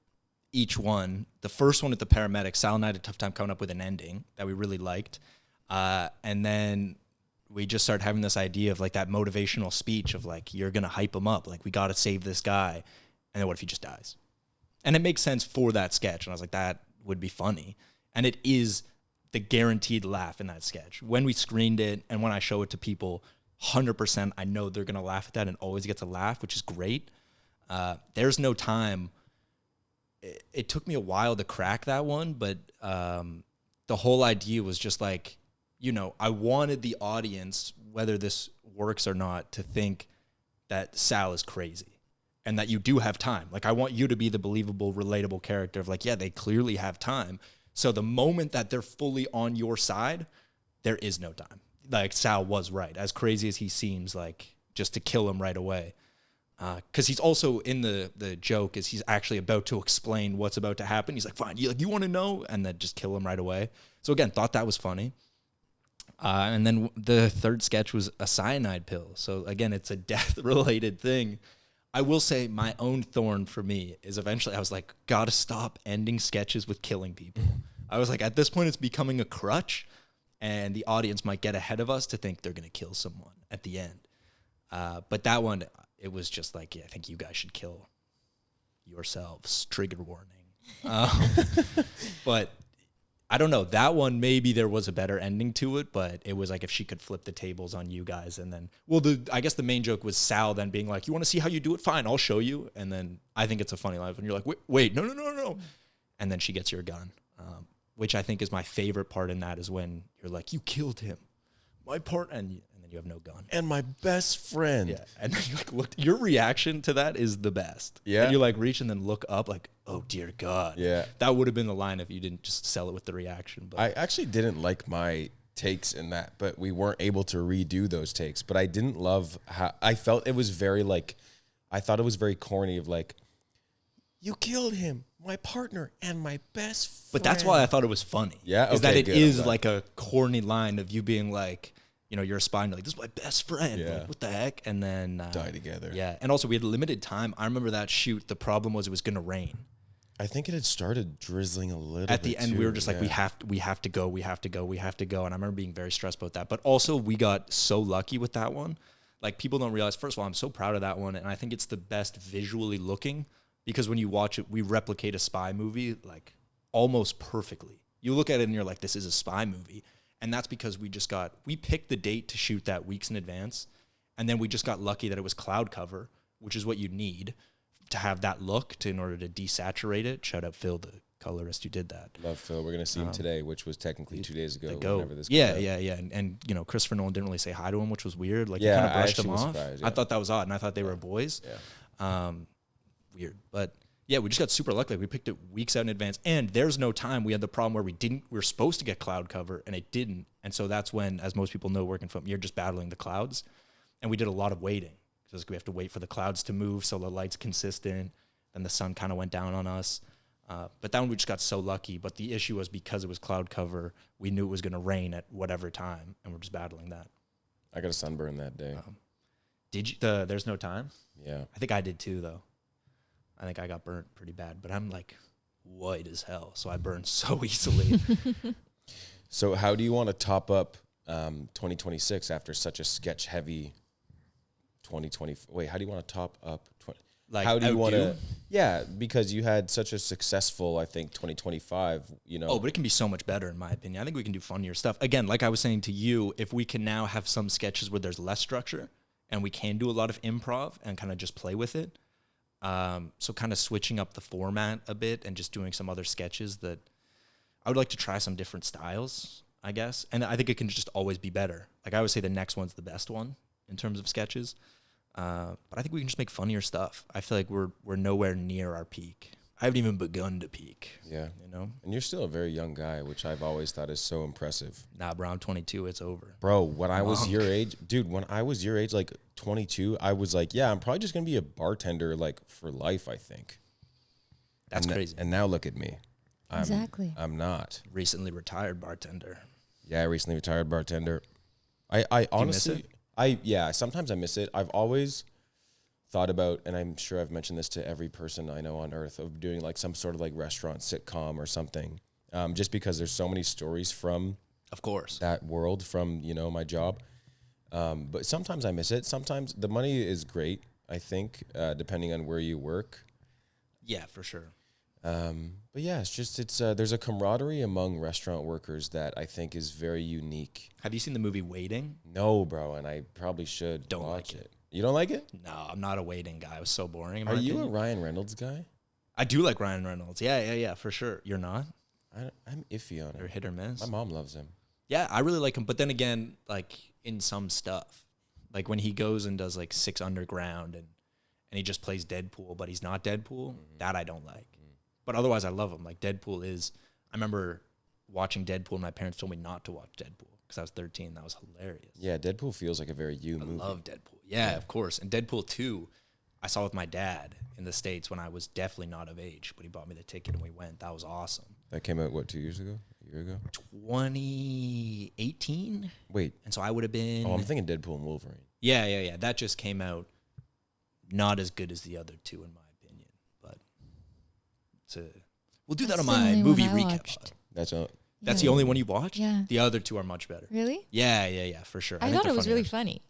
each one, the first one with the paramedic, Sal and I had a tough time coming up with an ending that we really liked. And then we just started having this idea of like that motivational speech of like, you're going to hype him up. Like, we got to save this guy. And then what if he just dies? And it makes sense for that sketch. And I was like, that would be funny. And it is the guaranteed laugh in that sketch. When we screened it and when I show it to people, 100% I know they're going to laugh at that and always gets a laugh, which is great. There's No Time. It took me a while to crack that one, but the whole idea was just like, you know, I wanted the audience, whether this works or not, to think that Sal is crazy and that you do have time. Like, I want you to be the believable, relatable character of like, yeah, they clearly have time. So the moment that they're fully on your side, there is no time. Like, Sal was right. As crazy as he seems, like, just to kill him right away. Because he's also in the joke is he's actually about to explain what's about to happen. He's like, fine, you want to know? And then just kill him right away. So again, thought that was funny. And then the third sketch was a cyanide pill. So again, it's a death-related thing. I will say my own thorn for me is eventually I was like, gotta stop ending sketches with killing people. I was like, at this point, it's becoming a crutch, and the audience might get ahead of us to think they're going to kill someone at the end. But that one, it was just like, yeah, I think you guys should kill yourselves. Trigger warning. But I don't know. That one, maybe there was a better ending to it, but it was like if she could flip the tables on you guys. And then, well, I guess the main joke was Sal then being like, you want to see how you do it? Fine, I'll show you. And then I think it's a funny line when you're like, wait, no. And then she gets your gun, which I think is my favorite part in that is when you're like, you killed him. My part, and then you have no gun. And my best friend. Yeah. And then you like look, your reaction to that is the best. Yeah. And you like reach and then look up like, oh dear God. Yeah. That would have been the line if you didn't just sell it with the reaction. But I actually didn't like my takes in that, but we weren't able to redo those takes. But I didn't love how I felt it was very like, I thought it was very corny of like, you killed him, my partner, and my best friend. But that's why I thought it was funny. Yeah. Is that it good, is like a corny line of you being like, you know, you're a spy and you're like, this is my best friend. Yeah. Like, what the heck? And then die together. Yeah. And also we had limited time. I remember that shoot. The problem was it was going to rain. I think it had started drizzling a little At the bit end, too, we were just like, yeah. we have to go. And I remember being very stressed about that. But also we got so lucky with that one. Like, people don't realize, first of all, I'm so proud of that one. And I think it's the best visually looking because when you watch it, we replicate a spy movie like almost perfectly. You look at it and you're like, this is a spy movie. And that's because we picked the date to shoot that weeks in advance. And then we just got lucky that it was cloud cover, which is what you need to have that look in order to desaturate it. Shout out Phil, the colorist who did that. Love Phil. We're going to see him today, which was technically 2 days ago. Whenever this yeah. comes out. Yeah. And, you know, Christopher Nolan didn't really say hi to him, which was weird. Like, Yeah, he kind of I brushed him actually was off. surprised, yeah. I thought that was odd, and I thought they were boys. Yeah. Weird. But yeah, we just got super lucky. Like, we picked it weeks out in advance, and there's no time. We had the problem where we were supposed to get cloud cover, and it didn't. And so that's when, as most people know, working from, you're just battling the clouds. And we did a lot of waiting because we have to wait for the clouds to move so the light's consistent. Then the sun kind of went down on us. But that one we just got so lucky. But the issue was because it was cloud cover, we knew it was going to rain at whatever time, and we're just battling that. I got a sunburn that day. Did you? There's no time? Yeah. I think I did too, though. I think I got burnt pretty bad, but I'm like white as hell, so I burn so easily. So how do you want to top up 2026 after such a sketch-heavy 2020? Wait, how do you want to top up? Like, how do you want to? outdo? Yeah, because you had such a successful, I think, 2025. Oh, but it can be so much better, in my opinion. I think we can do funnier stuff. Again, like I was saying to you, if we can now have some sketches where there's less structure and we can do a lot of improv and kind of just play with it. So kind of switching up the format a bit and just doing some other sketches that I would like to try some different styles, I guess. And I think it can just always be better. Like I always say the next one's the best one in terms of sketches. But I think we can just make funnier stuff. I feel like we're nowhere near our peak. I haven't even begun to peak. Yeah. You know? And you're still a very young guy, which I've always thought is so impressive. Nah, bro, I'm 22. It's over. Bro, when I was your age, dude, when I was your age, like 22, I was like, yeah, I'm probably just going to be a bartender like for life, I think. That's crazy. And now look at me. Exactly. I'm not. Recently retired bartender. Yeah, recently retired bartender. I honestly, sometimes I miss it. I've always thought about, and I'm sure I've mentioned this to every person I know on earth, of doing like some sort of like restaurant sitcom or something. Just because there's so many stories from, of course, that world from, my job. But sometimes I miss it. Sometimes the money is great, I think, depending on where you work. Yeah, for sure. But yeah, it's there's a camaraderie among restaurant workers that I think is very unique. Have you seen the movie Waiting? No, bro, and I probably should watch it. You don't like it? No, I'm not a Waiting guy. It was so boring. Are you a Ryan Reynolds guy? I do like Ryan Reynolds. Yeah, for sure. You're not? I'm iffy on him. You're hit or miss? My mom loves him. Yeah, I really like him. But then again, like in some stuff, like when he goes and does like 6 Underground and he just plays Deadpool, but he's not Deadpool, that I don't like. But otherwise, I love him. Like Deadpool is, I remember watching Deadpool and my parents told me not to watch Deadpool because I was 13. That was hilarious. Yeah, Deadpool feels like a very movie. I love Deadpool. Yeah, of course. And Deadpool 2, I saw with my dad in the States when I was definitely not of age, but he bought me the ticket and we went. That was awesome. That came out, 2 years ago? A year ago? 2018? Wait. And so I would have been... Oh, I'm thinking Deadpool and Wolverine. Yeah. That just came out not as good as the other two, in my opinion. But we'll do that on my movie recap. That's the only one you watched? Yeah. The other two are much better. Really? Yeah, for sure. I thought it was really funny.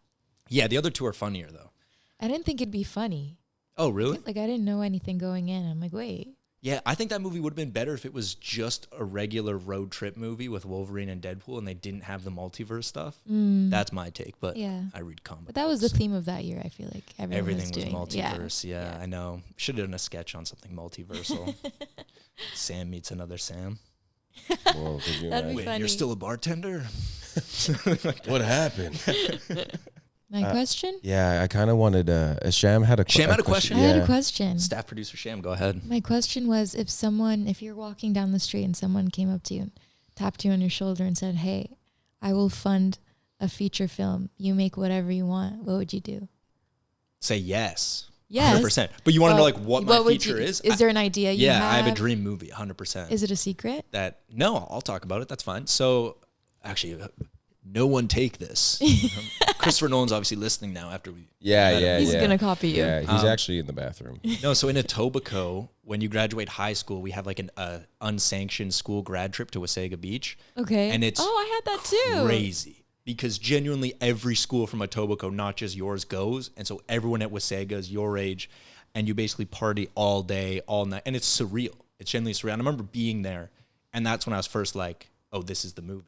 Yeah, the other two are funnier, though. I didn't think it'd be funny. Oh, really? Like, I didn't know anything going in. I'm like, wait. Yeah, I think that movie would have been better if it was just a regular road trip movie with Wolverine and Deadpool and they didn't have the multiverse stuff. That's my take, but yeah. I read comics. But that was the theme of that year, I feel like. Everything was doing. multiverse, yeah, I know. Should have done a sketch on something multiversal. Sam meets another Sam. Whoa, could you That'd be Wait, funny. you're still a bartender? What happened? My question? Yeah, I kind of wanted Sham had a question. Sham had a question? I had a question. Staff producer Sham, go ahead. My question was, if you're walking down the street and someone came up to you and tapped you on your shoulder and said, hey, I will fund a feature film. You make whatever you want. What would you do? Say yes. Yes. 100%. But you want to know like what my feature is? Is there an idea you have? Yeah, I have a dream movie, 100%. Is it a secret? No, I'll talk about it. That's fine. So, actually, no one take this. Christopher Nolan's obviously listening now after we... Yeah. He's going to copy you. Yeah, he's actually in the bathroom. No, so in Etobicoke, when you graduate high school, we have like an unsanctioned school grad trip to Wasaga Beach. Okay. And it's I had that too. Crazy. Because genuinely every school from Etobicoke, not just yours, goes. And so everyone at Wasaga is your age. And you basically party all day, all night. And it's surreal. It's genuinely surreal. And I remember being there. And that's when I was first like, oh, this is the movie.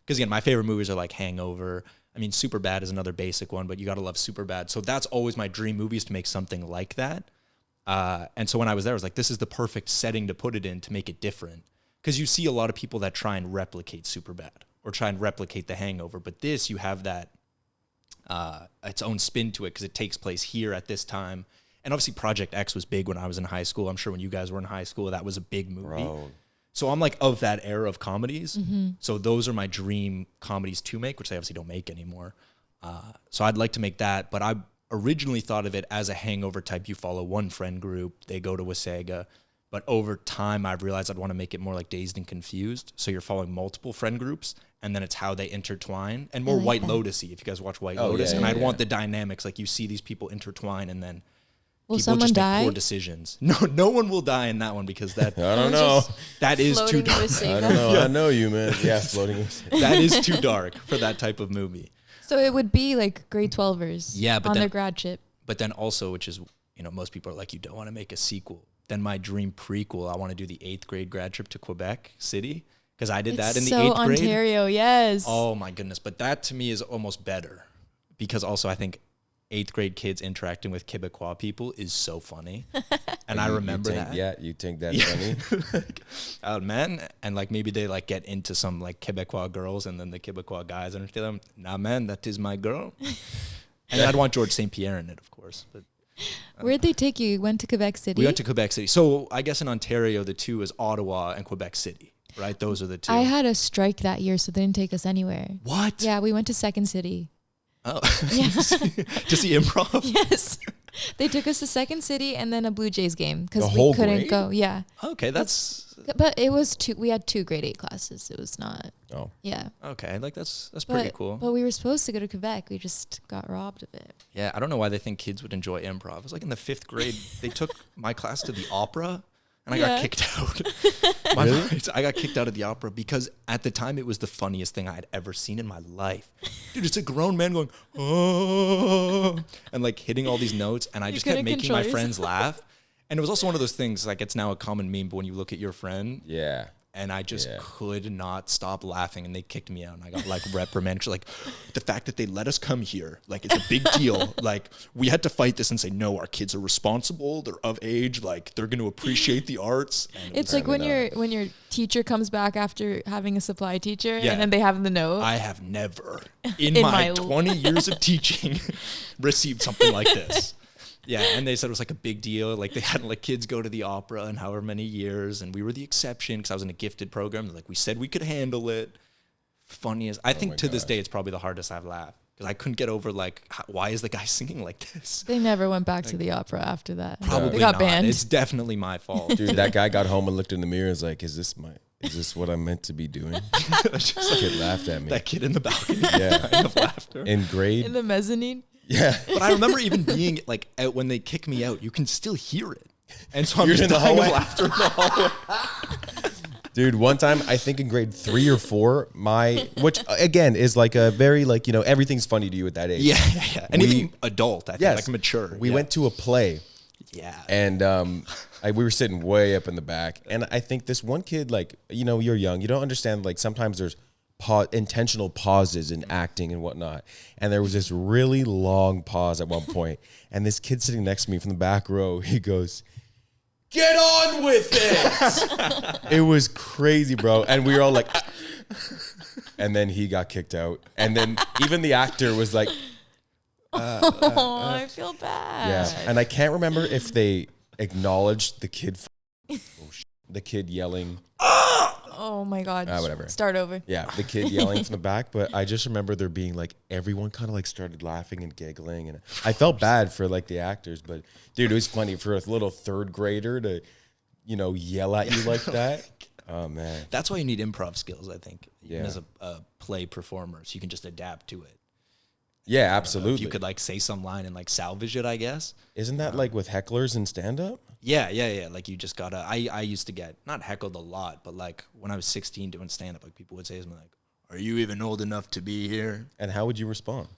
Because again, my favorite movies are like Hangover. I mean, Superbad is another basic one, but you got to love Superbad. So that's always my dream movie, is to make something like that. And so when I was there, I was like, this is the perfect setting to put it in to make it different. Because you see a lot of people that try and replicate Superbad or try and replicate The Hangover. But this, you have that its own spin to it because it takes place here at this time. And obviously Project X was big when I was in high school. I'm sure when you guys were in high school, that was a big movie. Bro. So I'm like of that era of comedies. Mm-hmm. So those are my dream comedies to make, which they obviously don't make anymore. So I'd like to make that. But I originally thought of it as a Hangover type. You follow one friend group, they go to Wasaga. But over time, I've realized I'd want to make it more like Dazed and Confused. So you're following multiple friend groups, and then it's how they intertwine. And more White Lotus-y, if you guys watch White Lotus. And I'd want the dynamics, like you see these people intertwine, and then will people someone just die? make poor decisions. No one will die in that one because that I don't know. That is too dark. I don't know. I know you, man. Yeah, floating. That is too dark for that type of movie. So it would be like grade 12ers Yeah, but on then- their grad trip. But then also, which is, most people are like, you don't want to make a sequel. Then my dream prequel, I want to do the 8th grade grad trip to Quebec City, because I did that in the 8th grade. Ontario, yes. Oh my goodness. But that to me is almost better, because also I think 8th grade kids interacting with Quebecois people is so funny. And I remember that. Yeah, you think that's funny? Oh man. And like maybe they like get into some like Quebecois girls, and then the Quebecois guys understand them. Nah man, that is my girl. And I'd want George St. Pierre in it, of course. But Where'd they take you? You went to Quebec City? we went to Quebec City. So I guess in Ontario, the two is Ottawa and Quebec City, right? Those are the two. I had a strike that year, so they didn't take us anywhere. What? Yeah, we went to Second City. Oh. Yeah. To see improv? Yes. They took us to Second City and then a Blue Jays game because The we whole couldn't grade? go. Yeah. Okay, that's But it was we had 2 grade 8 classes. It was not. Oh. Yeah. okay. Like that's pretty cool. But we were supposed to go to Quebec. We just got robbed of it. Yeah, I don't know why they think kids would enjoy improv. It was like in the 5th grade, they took my class to the opera, and I got Yeah. kicked out. I got kicked out of the opera because at the time it was the funniest thing I had ever seen in my life. Dude, it's a grown man going, oh, and like hitting all these notes, and I just kept couldn't making control my friends laugh. And it was also one of those things, like it's now a common meme, but when you look at your friend, Yeah. and I just Yeah. could not stop laughing, and they kicked me out, and I got like reprimanded. Like the fact that they let us come here, like it's a big deal. Like we had to fight this and say, no, our kids are responsible, they're of age, like they're going to appreciate the arts. And it It's was- like when your teacher comes back after having a supply teacher Yeah. and then they have the note. I have never in In my my 20 years of teaching received something like this. Yeah, and they said it was like a big deal. Like they had like kids go to the opera in however many years, and we were the exception because I was in a gifted program. They're like, we said we could handle it. Funniest. I think to this day it's probably the hardest I've laughed because I couldn't get over like why is the guy singing like this? They never went back to the opera after that. Probably they got not. banned. It's definitely my fault. Dude, that guy got home and looked in the mirror and was like, is this what I'm meant to be doing? Just Kid laughed at me. that kid in the balcony. Yeah. Kind of laughter. In grade. In the mezzanine. Yeah. But I remember even being like out when they kick me out, you can still hear it. And so I'm You're just in the dying of hallway? laughter in the hallway. Dude, one time, I think in grade 3 or 4, which again is like a very like, everything's funny to you at that age. Yeah. And even adult, I think, Yes. like mature. We Yeah. went to a play. Yeah. And we were sitting way up in the back. And I think this one kid, like, you're young. You don't understand, like, sometimes there's intentional pauses in acting and whatnot. And there was this really long pause at one point. And this kid sitting next to me from the back row, he goes, "Get on with it." It was crazy, bro. And we were all like, ah. And then he got kicked out. And then even the actor was like, I feel bad. yeah. And I can't remember if they acknowledged the kid, the kid yelling. Oh my God. Whatever. Start over. Yeah, the kid yelling from the back. But I just remember there being like everyone kind of like started laughing and giggling, and I felt bad for like the actors. But dude, it was funny for a little 3rd grader to, yell at you like that. Oh man, That's why you need improv skills, I think. Even Yeah. as a play performer, so you can just adapt to it. yeah, absolutely. If you could like say some line and like salvage it, I guess. Isn't that like with hecklers and stand up? Yeah. Like you just gotta. I used to get not heckled a lot, but like when I was 16 doing stand up, like people would say something like, "Are you even old enough to be here?" And how would you respond?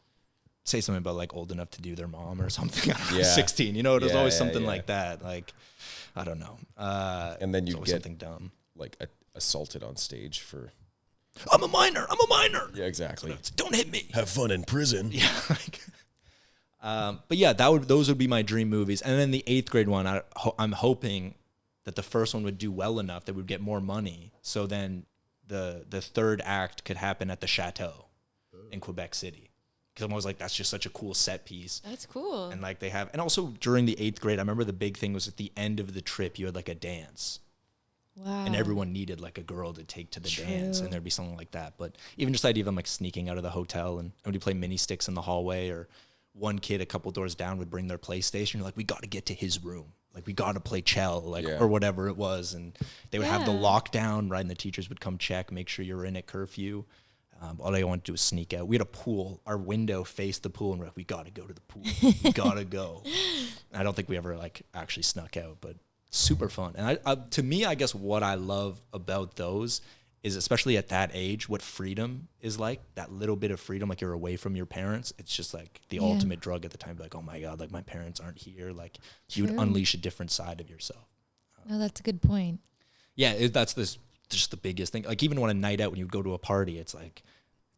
Say something about like old enough to do their mom or something. I don't know, Yeah. 16. It was Yeah, always yeah, something yeah. like that. Like I don't know. And then it's you always get something dumb. like assaulted on stage for. I'm a minor. Yeah, exactly. Don't hit me. Have fun in prison. Yeah. But yeah, those would be my dream movies. And then the 8th grade one, I'm hoping that the first one would do well enough that we'd get more money. So then the 3rd act could happen at the Chateau in Quebec City. Because I'm always like, that's just such a cool set piece. That's cool. And like and also during the 8th grade, I remember the big thing was at the end of the trip, you had like a dance. Wow. And everyone needed like a girl to take to the dance, True. and there'd be something like that. But even just the idea of them like sneaking out of the hotel and would you play mini sticks in the hallway, or one kid a couple doors down would bring their PlayStation. You're like, we got to get to his room. Like we got to play Chell, like Yeah. or whatever it was. And they would have the Yeah. lockdown, right? And the teachers would come check, make sure you're in at curfew. All I wanted to do was sneak out. We had a pool. Our window faced the pool, and we're like, we got to go to the pool. We got to go. And I don't think we ever like actually snuck out, but super fun. And to me, I guess what I love about those is, especially at that age, what freedom is like. That little bit of freedom, like you're away from your parents. It's just like the ultimate drug at the time. Like, oh my God, like my parents aren't here. Like you would unleash a different side of yourself. No, that's a good point. Yeah, that's just the biggest thing. Like even on a night out, when you go to a party, it's like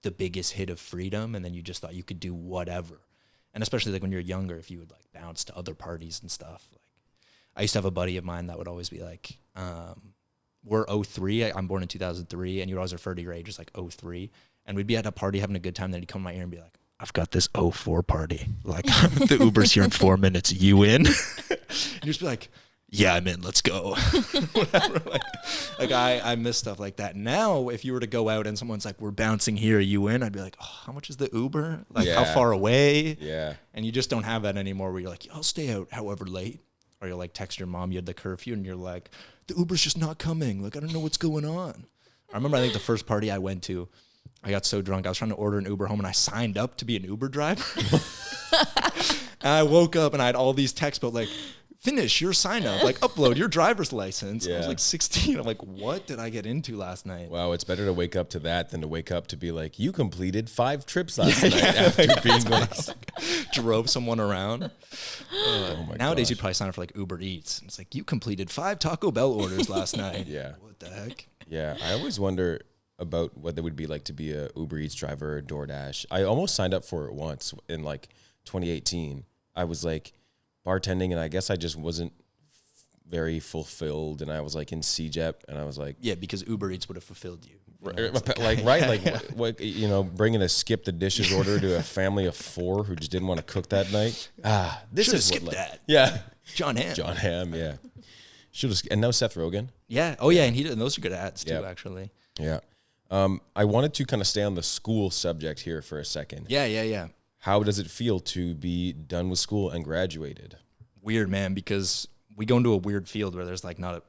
the biggest hit of freedom, and then you just thought you could do whatever. And especially like when you're younger, if you would like bounce to other parties and stuff. Like I used to have a buddy of mine that would always be like, we're 03. I'm born in 2003, and you'd always refer to your age as like 03. And we'd be at a party having a good time. Then he'd come in my ear and be like, I've got this 04 party. Like the Uber's here in 4 minutes. You in? And you'd just be like, yeah, I'm in. Let's go. Whatever. Like I miss stuff like that. Now, if you were to go out and someone's like, we're bouncing here, are you in? I'd be like, oh, how much is the Uber? Like how far away? Yeah. And you just don't have that anymore where you're like, I'll stay out however late. Or you'll like text your mom, you had the curfew, and you're like, the Uber's just not coming. Like, I don't know what's going on. I remember, I think the first party I went to, I got so drunk. I was trying to order an Uber home, and I signed up to be an Uber driver. And I woke up, and I had all these texts, but like, finish your sign up, like upload your driver's license. I was like 16. I'm like, what did I get into last night? Wow, it's better to wake up to that than to wake up to be like, you completed 5 trips last night after being like, drove someone around. oh my Nowadays, gosh. you'd probably sign up for like Uber Eats. It's like, you completed 5 Taco Bell orders last night. Yeah. What the heck? Yeah, I always wonder about what it would be like to be a Uber Eats driver or DoorDash. I almost signed up for it once in like 2018. I was like bartending, and I guess I just wasn't very fulfilled, and I was like in CJEP, and I was like, yeah, because Uber Eats would have fulfilled you. Like you know, bringing a skip the dishes order to a family of 4 who just didn't want to cook that night. This Should've is skipped what, that. Yeah, John Hamm. Yeah. Should have, and now Seth Rogen. Yeah. Oh yeah, and those are good ads too, actually. Yeah. I wanted to kind of stay on the school subject here for a second. Yeah. How does it feel to be done with school and graduated? Weird, man, because we go into a weird field where there's like not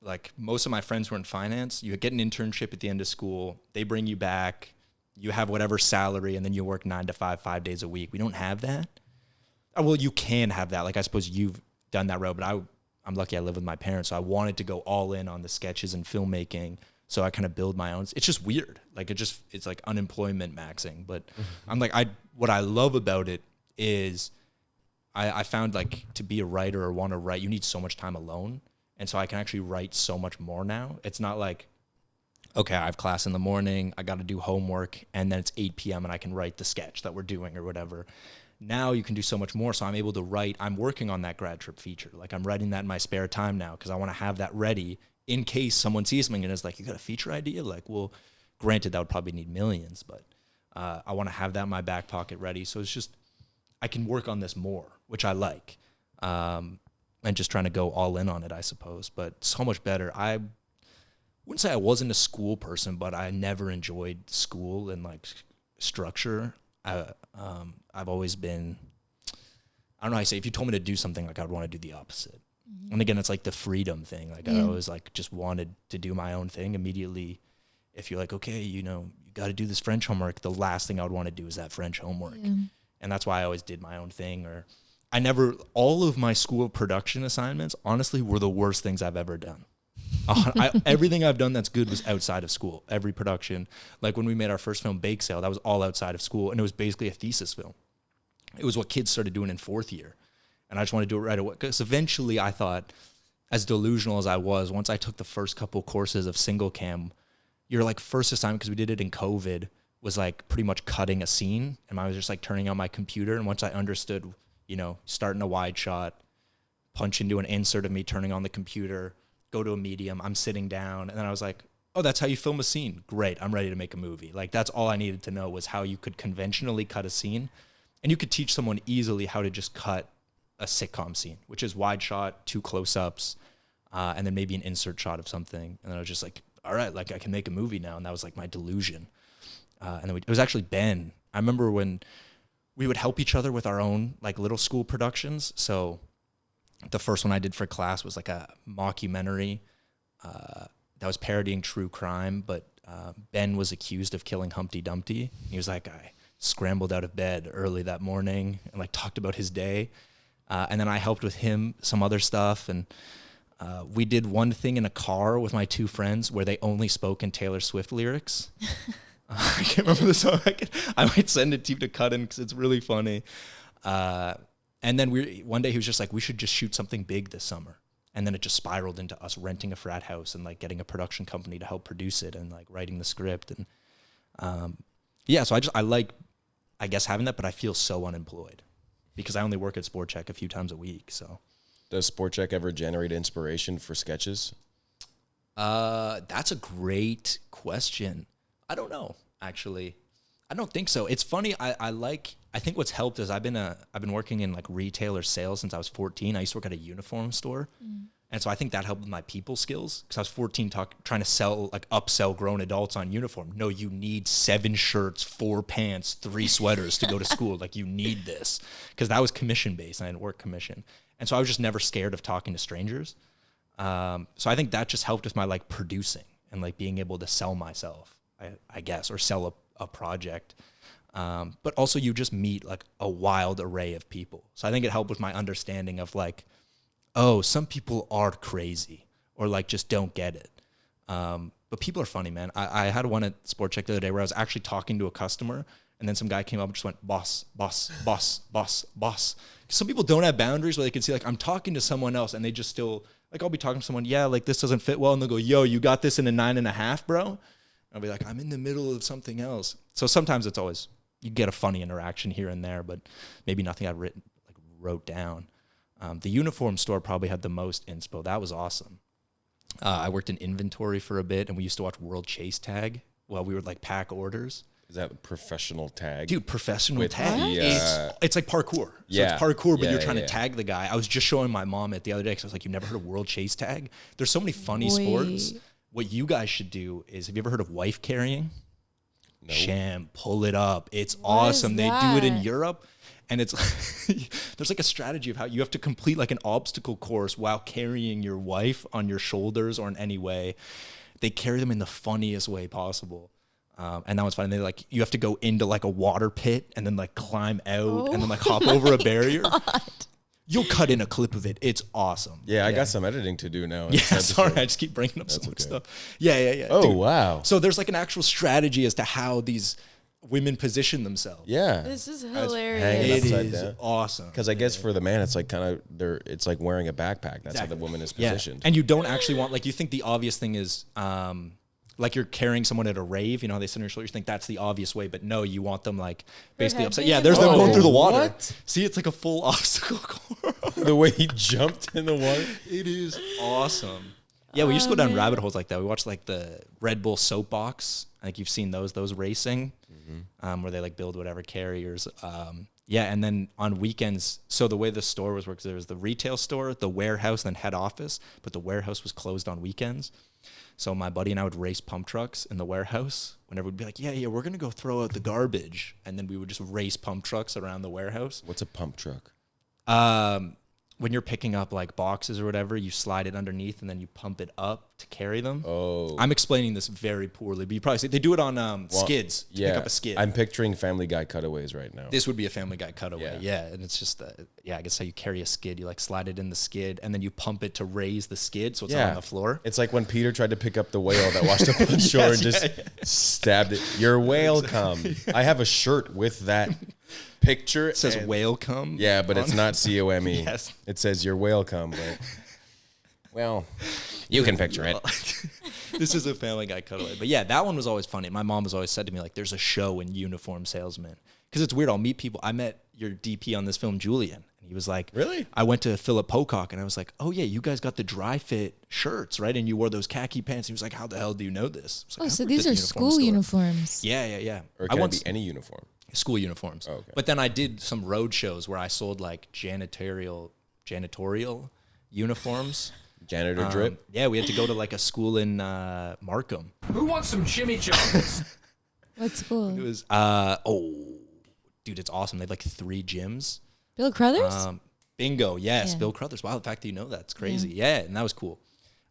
like most of my friends who are in finance, you get an internship at the end of school, they bring you back, you have whatever salary, and then you work 9 to 5, 5 days a week. We don't have that. Oh, well, you can have that. Like I suppose you've done that road, but I'm lucky I live with my parents, so I wanted to go all in on the sketches and filmmaking. So I kind of build my own. It's just weird. Like it's like unemployment maxing. But I'm like, what I love about it is I found like to be a writer or want to write, you need so much time alone. And so I can actually write so much more now. It's not like, okay, I have class in the morning, I got to do homework, and then it's 8 p.m. and I can write the sketch that we're doing or whatever. Now you can do so much more. So I'm able to write. I'm working on that grad trip feature. Like I'm writing that in my spare time now because I want to have that ready in case someone sees something and is like, you got a feature idea? Like, well, granted, that would probably need millions, but I want to have that in my back pocket ready. So it's just, I can work on this more, which I like. And just trying to go all in on it, I suppose. But so much better. I wouldn't say I wasn't a school person, but I never enjoyed school and like structure. I've always been, I don't know how I say, if you told me to do something, like I'd want to do the opposite. And again, it's like the freedom thing. Like I always like just wanted to do my own thing immediately. If you're like, okay, you know, you got to do this French homework, the last thing I would want to do is that French homework. And that's why I always did my own thing. Or all of my school production assignments, honestly, were the worst things I've ever done. Everything I've done that's good was outside of school. Every production, like when we made our first film, Bake Sale, that was all outside of school. And it was basically a thesis film. It was what kids started doing in 4th year. And I just wanted to do it right away. Because eventually I thought, as delusional as I was, once I took the first couple courses of single cam, your like first assignment, because we did it in COVID, was like pretty much cutting a scene. And I was just like turning on my computer. And once I understood, you know, starting a wide shot, punch into an insert of me turning on the computer, go to a medium, I'm sitting down. And then I was like, oh, that's how you film a scene. Great, I'm ready to make a movie. Like that's all I needed to know was how you could conventionally cut a scene. And you could teach someone easily how to just cut a sitcom scene, which is wide shot, 2 close-ups, and then maybe an insert shot of something. And then I was just like, all right, like I can make a movie now. And that was like my delusion. And then it was actually Ben. I remember when we would help each other with our own like little school productions. So the first one I did for class was like a mockumentary that was parodying true crime, but Ben was accused of killing Humpty Dumpty. He was that guy. Scrambled out of bed early that morning and like talked about his day. And then I helped with him some other stuff. And We did one thing in a car with my two friends where they only spoke in Taylor Swift lyrics. I can't remember the song. I might send it to you to cut in because it's really funny. And then one day he was just like, we should just shoot something big this summer. And then it just spiraled into us renting a frat house and like getting a production company to help produce it and like writing the script. And so I like, I guess, having that, but I feel so unemployed because I only work at Sport Check a few times a week. So does Sport Check ever generate inspiration for sketches? That's a great question. I don't know, actually. I don't think so. It's funny. I think what's helped is I've been working in like retailer sales since I was 14. I used to work at a uniform store. And so I think that helped with my people skills because I was 14 trying to upsell grown adults on uniform. No, you need 7 shirts, 4 pants, 3 sweaters to go to school. Like you need this because that was commission based and I didn't work commission. And so I was just never scared of talking to strangers. So I think that just helped with my like producing and like being able to sell myself, I guess, or sell a project. But also you just meet like a wild array of people. So I think it helped with my understanding of like, oh, some people are crazy or like just don't get it. But people are funny, man. I had one at Sport Check the other day where I was actually talking to a customer and then some guy came up and just went, boss, boss, boss, boss, boss. Some people don't have boundaries where they can see like, I'm talking to someone else and they just still, like I'll be talking to someone, yeah, like this doesn't fit well. And they'll go, yo, you got this in a 9.5, bro? I'll be like, I'm in the middle of something else. So sometimes it's always, you get a funny interaction here and there, but maybe nothing I wrote down. The uniform store probably had the most inspo. That was awesome. I worked in inventory for a bit, and we used to watch World Chase Tag while we would like pack orders. Is that professional tag? Dude, professional With tag. It's like parkour. So Yeah. it's parkour, but Yeah, you're trying yeah, to yeah. tag the guy. I was just showing my mom it the other day because I was like, you never heard of World Chase Tag? There's so many funny sports. What you guys should do is, have you ever heard of wife carrying? No. Sham, pull it up. It's What awesome. is They do it in that? Europe. And it's there's like a strategy of how you have to complete like an obstacle course while carrying your wife on your shoulders or in any way. They carry them in the funniest way possible. And that was fun. They like, you have to go into like a water pit and then like climb out and then like hop over a barrier. You'll cut in a clip of it. It's awesome. Yeah, I got some editing to do now. Yeah, sorry, I just keep bringing up so much stuff. Yeah. Oh, Dude, wow. So there's like an actual strategy as to how these women position themselves. Yeah. This is Hanging hilarious. It upside is down. awesome. Because I guess for the man, it's like it's like wearing a backpack. That's how the woman is positioned. And you don't actually want, like, you think the obvious thing is, like you're carrying someone at a rave, you know how they sit on your shoulder, you think that's the obvious way, but no, you want them like basically upside. Yeah, there's them going through the water. What? See, it's like a full obstacle course. The way he jumped in the water. It is awesome. Yeah, we used to go down rabbit holes like that. We watched like the Red Bull soapbox. I think you've seen those racing, where they like build whatever carriers. Yeah, and then on weekends, so the way the store was works, there was the retail store, the warehouse, and then head office, but the warehouse was closed on weekends. So my buddy and I would race pump trucks in the warehouse whenever we'd be like, yeah, we're going to go throw out the garbage. And then we would just race pump trucks around the warehouse. What's a pump truck? When you're picking up like boxes or whatever, you slide it underneath and then you pump it up to carry them. Oh. I'm explaining this very poorly, but you probably see they do it on skids. To pick up a skid. I'm picturing Family Guy cutaways right now. This would be a Family Guy cutaway. Yeah. And it's just, I guess how you carry a skid. You like slide it in the skid and then you pump it to raise the skid so it's not on the floor. It's like when Peter tried to pick up the whale that washed up on shore and just stabbed it. Your whale come. I have a shirt with that picture. It says whale come. Yeah, but it's not COME. Yes. It says your whale come. But, well, you can picture it. This is a Family Guy cutaway. But yeah, that one was always funny. My mom has always said to me, like, there's a show in Uniform Salesman. Because it's weird. I'll meet people. I met your DP on this film, Julian. And he was like, really? I went to Philip Pocock and I was like, oh, yeah, you guys got the dry fit shirts, right? And you wore those khaki pants. He was like, how the hell do you know this? I was like, Oh, so these are school uniforms. Yeah. Or can it be any uniform? School uniforms. Oh, okay. But then I did some road shows where I sold like janitorial uniforms. Janitor drip? Yeah, we had to go to like a school in Markham. Who wants some chimichangas? What school? It was dude, it's awesome. They have like 3 gyms. Bill Crothers? Bingo, yes, Yeah. Bill Crothers. Wow, the fact that you know that's crazy. Yeah, and that was cool.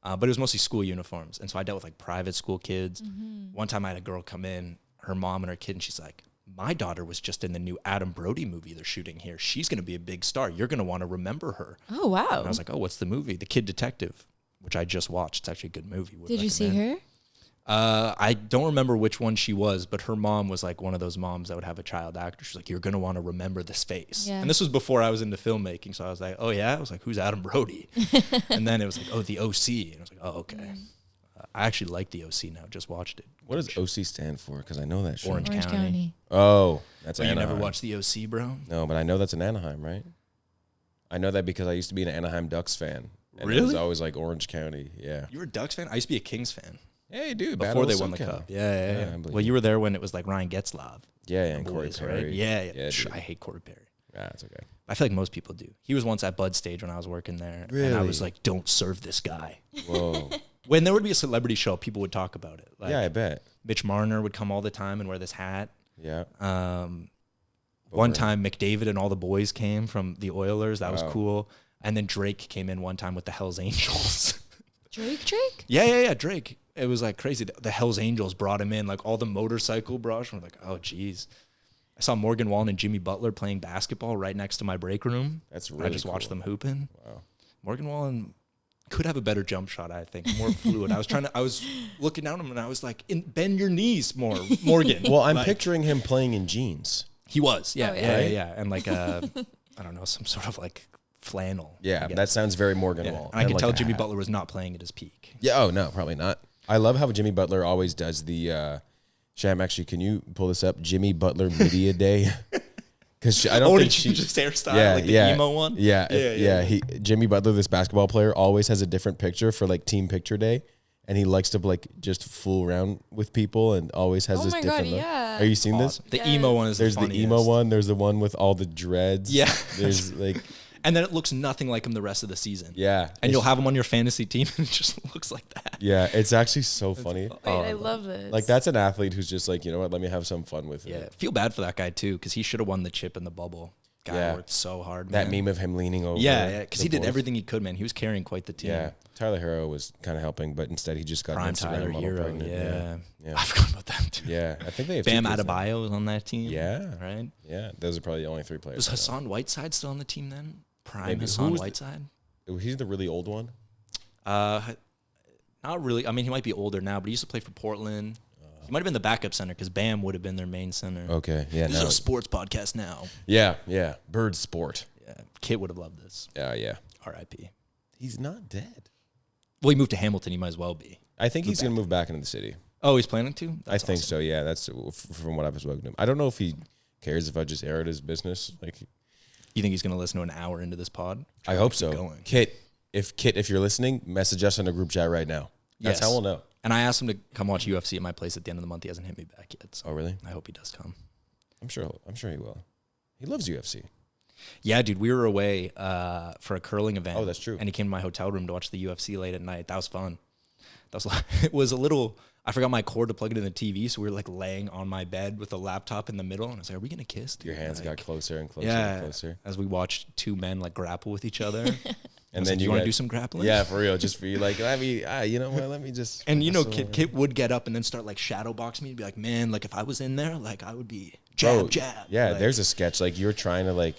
But it was mostly school uniforms. And so I dealt with like private school kids. One time I had a girl come in, her mom and her kid, and she's like, my daughter was just in the new Adam Brody movie they're shooting here. She's going to be a big star. You're going to want to remember her. Oh, wow. And I was like, oh, what's the movie? The Kid Detective. which I just watched. It's actually a good movie. Did you see her? I don't remember which one she was, but her mom was like one of those moms that would have a child actor. She's like, you're going to want to remember this face. Yeah. And this was before I was into filmmaking. So I was like, oh yeah? I was like, who's Adam Brody? And then it was like, oh, the OC. And I was like, oh, okay. I actually like the OC now. Just watched it. What does OC stand for? Because I know that show. Orange County. Oh, that's Oh, you Anaheim. never watched the OC, bro? No, but I know that's in Anaheim, right? I know that because I used to be an Anaheim Ducks fan. And Really? It was always like Orange County. Yeah. You were a Ducks fan? I used to be a Kings fan. Hey, dude. Before they won the cup. Yeah. I believe Well, you were there when it was like Ryan Getzlav. Yeah, and Corey Boys, Perry. right? Yeah. dude. I hate Corey Perry. Yeah, it's okay. I feel like most people do. He was once at Bud Stage when I was working there. And I was Really? like, don't serve this guy. Whoa. When there would be a celebrity show, people would talk about it. Like, Yeah, I bet. Mitch Marner would come all the time and wear this hat. Yeah. One time, McDavid and all the boys came from the Oilers. That was Wow. cool. And then Drake came in one time with the Hells Angels. Drake? Yeah, Drake. It was like crazy. The Hells Angels brought him in, like all the motorcycle brush. I'm like, oh, geez. I saw Morgan Wallen and Jimmy Butler playing basketball right next to my break room. That's I really just watched cool. them hooping. Wow. Morgan Wallen could have a better jump shot, I think, more fluid. I was looking down at him and I was like, bend your knees more, Morgan. Well, I'm Like, picturing him playing in jeans. He was, yeah, Oh, yeah. yeah. And like, I don't know, some sort of like flannel. Yeah, I guess. that sounds very Morgan Yeah. Wallen. And I could like tell a Jimmy hat. Butler was not playing at his peak. Yeah, oh, no, probably not. I love how Jimmy Butler always does the, Sham, actually, can you pull this up? Jimmy Butler Media Day. Because I don't think did she you just hairstyle, like the emo one? Yeah. Jimmy Butler, this basketball player, always has a different picture for like team picture day, and he likes to like just fool around with people, and always has Oh this my different. God, look. yeah. Are you seen this? The emo one is There's the the funniest. emo one. There's the one with all the dreads. Yeah. There's like And then it looks nothing like him the rest of the season. yeah, And you'll have him on your fantasy team and it just looks like that. yeah. It's actually so funny. Wait, I love this. Like that's an athlete who's just like, you know what? Let me have some fun with it. Yeah. Feel bad for that guy too, because he should have won the chip in the bubble. Guy Yeah. worked so hard. That man. meme of him leaning over. Yeah, because the he did boards. everything he could, man. He was carrying quite the team. Yeah, Tyler Hero was kind of helping, but instead he just got Prime an Instagram Tyler model Hero. pregnant. Yeah. Yeah. I forgot about that too. Yeah, I think they have Bam 2 kids now. Adebayo was on that team. Yeah. Right? Yeah, those are probably the only 3 players. Was I know. Hassan Whiteside still on the team then? Prime Maybe. Who Hassan was the- Whiteside? He's the really old one. Not really. I mean, he might be older now, but he used to play for Portland. He might have been the backup center because Bam would have been their main center. Okay, yeah, This is no. a sports podcast now. Yeah. Bird Sport. Yeah, Kit would have loved this. Yeah. R.I.P. He's not dead. Well, he moved to Hamilton. He might as well be. I think he's going to move back into the city. Oh, he's planning to? I think so, yeah. That's from what I've spoken to him. I don't know if he cares if I just aired his business. Like, You think he's going to listen to an hour into this pod? I hope Keep so. going. Kit, if you're listening, message us in the group chat right now. That's Yes. how we'll know. And I asked him to come watch UFC at my place at the end of the month. He hasn't hit me back yet. So Oh, really? I hope he does come. I'm sure he will. He loves UFC. Yeah, dude, we were away for a curling event. Oh, that's true. And he came to my hotel room to watch the UFC late at night. That was fun. That was it was a little. I forgot my cord to plug it in the TV, so we were like laying on my bed with a laptop in the middle, and I was like, "Are we gonna kiss?" Dude? Your hands Like, got closer and closer yeah, and closer. as we watched 2 men like grapple with each other. And then then you want got- to do some grappling? Yeah, for real. Just for you, like, let me, you know what? Let me just. And you know, wrestle. Kit would get up and then start like shadow box me and be like, "Man, like if I was in there, like I would be jab, Bro, jab." Yeah, Like, there's a sketch like you're trying to like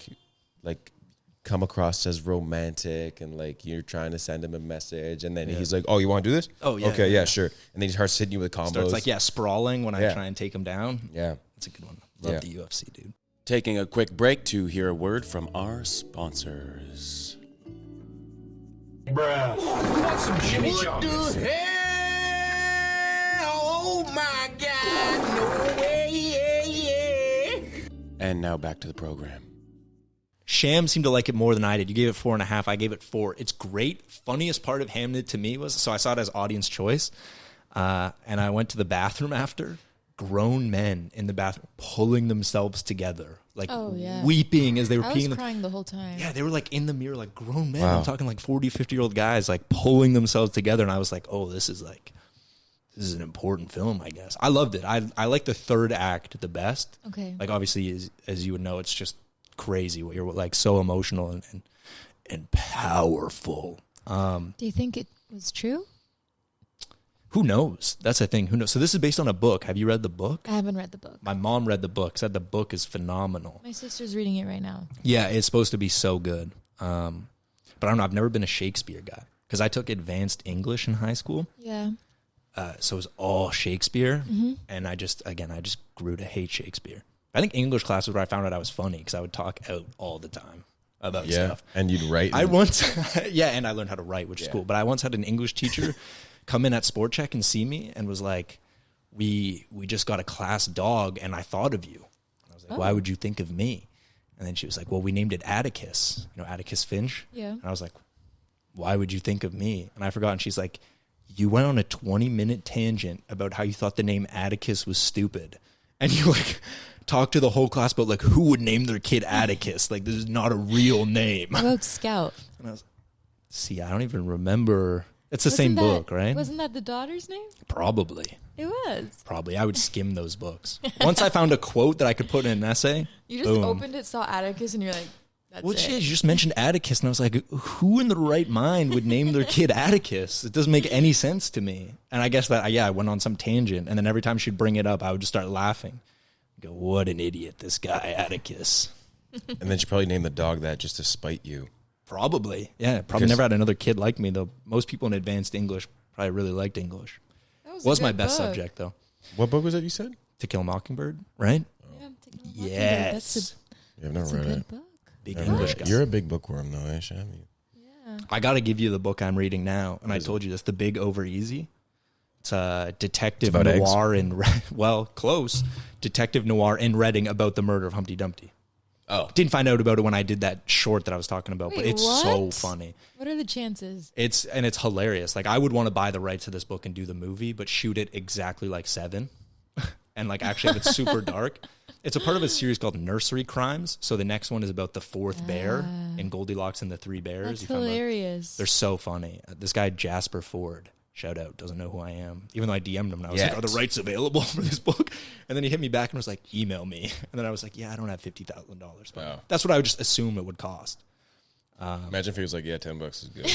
come across as romantic, and like you're trying to send him a message, and then he's like, "Oh, you want to do this? Oh, yeah, okay, yeah. sure." And then he starts hitting you with combos. starts like sprawling when I Yeah. try and take him down. Yeah. That's a good one. Love Yeah. the UFC, dude. Taking a quick break to hear a word from our sponsors. Bruh. Want some Jimmy John's? And now back to the program. Sham seemed to like it more than I did. You gave it 4.5. I gave it 4. It's great. Funniest part of Hamnet to me was, so I saw it as audience choice. And I went to the bathroom after. Grown men in the bathroom pulling themselves together. Like Oh, yeah. weeping as they were I peeing. was crying the whole time. Yeah, they were like in the mirror, like grown men. Wow. I'm talking like 40, 50-year-old guys like pulling themselves together. And I was like, oh, this is an important film, I guess. I loved it. I like the third act the best. Okay. Like obviously, as you would know, it's just crazy. You're like so emotional and powerful. Do you think it was true? Who knows? That's the thing. Who knows? So this is based on a book. Have you read the book? I haven't read the book. My mom read the book. Said the book is phenomenal. My sister's reading it right now. Yeah, it's supposed to be so good. But I don't know. I've never been a Shakespeare guy. because I took advanced English in high school. Yeah. So it was all Shakespeare. And I just grew to hate Shakespeare. I think English class was where I found out I was funny because I would talk out all the time about stuff. And you'd write. I once, and I learned how to write, which is cool. But I once had an English teacher come in at sport check and see me and was like, we just got a class dog and I thought of you. And I was like, why would you think of me? And then she was like, well, we named it Atticus, Atticus Finch. Yeah. And I was like, why would you think of me? And I forgot. And she's like, you went on a 20-minute tangent about how you thought the name Atticus was stupid. And you like talked to the whole class about like who would name their kid Atticus. Like this is not a real name. What about Scout? And I was like, see, I don't even remember. It's the same book, right? Wasn't that the daughter's name? Probably. It was. Probably. I would skim those books. Once I found a quote that I could put in an essay. You just opened it, saw Atticus, and you're like, that's well, it. Shit, you just mentioned Atticus, and I was like, who in the right mind would name their kid Atticus? It doesn't make any sense to me. And I guess that, I went on some tangent, and then every time she'd bring it up, I would just start laughing. I'd go, what an idiot, this guy, Atticus. And then she probably named the dog that just to spite you. Probably. Yeah, probably never had another kid like me, though. Most people in advanced English probably really liked English. That was my best subject, though. What book was that you said? To Kill a Mockingbird, right? Yeah, To Kill a Mockingbird. Yes. I've never That's read a good it. book. Big English guy. You're a big bookworm, though, eh, Sham? Yeah. I got to give you the book I'm reading now, and I told you this, The Big Over Easy. It's a detective noir close. Detective noir in Reading about the murder of Humpty Dumpty. Oh. Didn't find out about it when I did that short that I was talking about, but it's so funny. What are the chances? It's hilarious. Like I would want to buy the rights to this book and do the movie, but shoot it exactly like Seven. And like actually have it super dark. It's a part of a series called Nursery Crimes. So the next one is about the fourth bear in Goldilocks and the Three Bears. That's hilarious. They're so funny. This guy, Jasper Ford, shout out, doesn't know who I am. Even though I DM'd him and I was like, are the rights available for this book? And then he hit me back and was like, email me. And then I was like, yeah, I don't have $50,000. But that's what I would just assume it would cost. Imagine if he was like, yeah, $10 is good.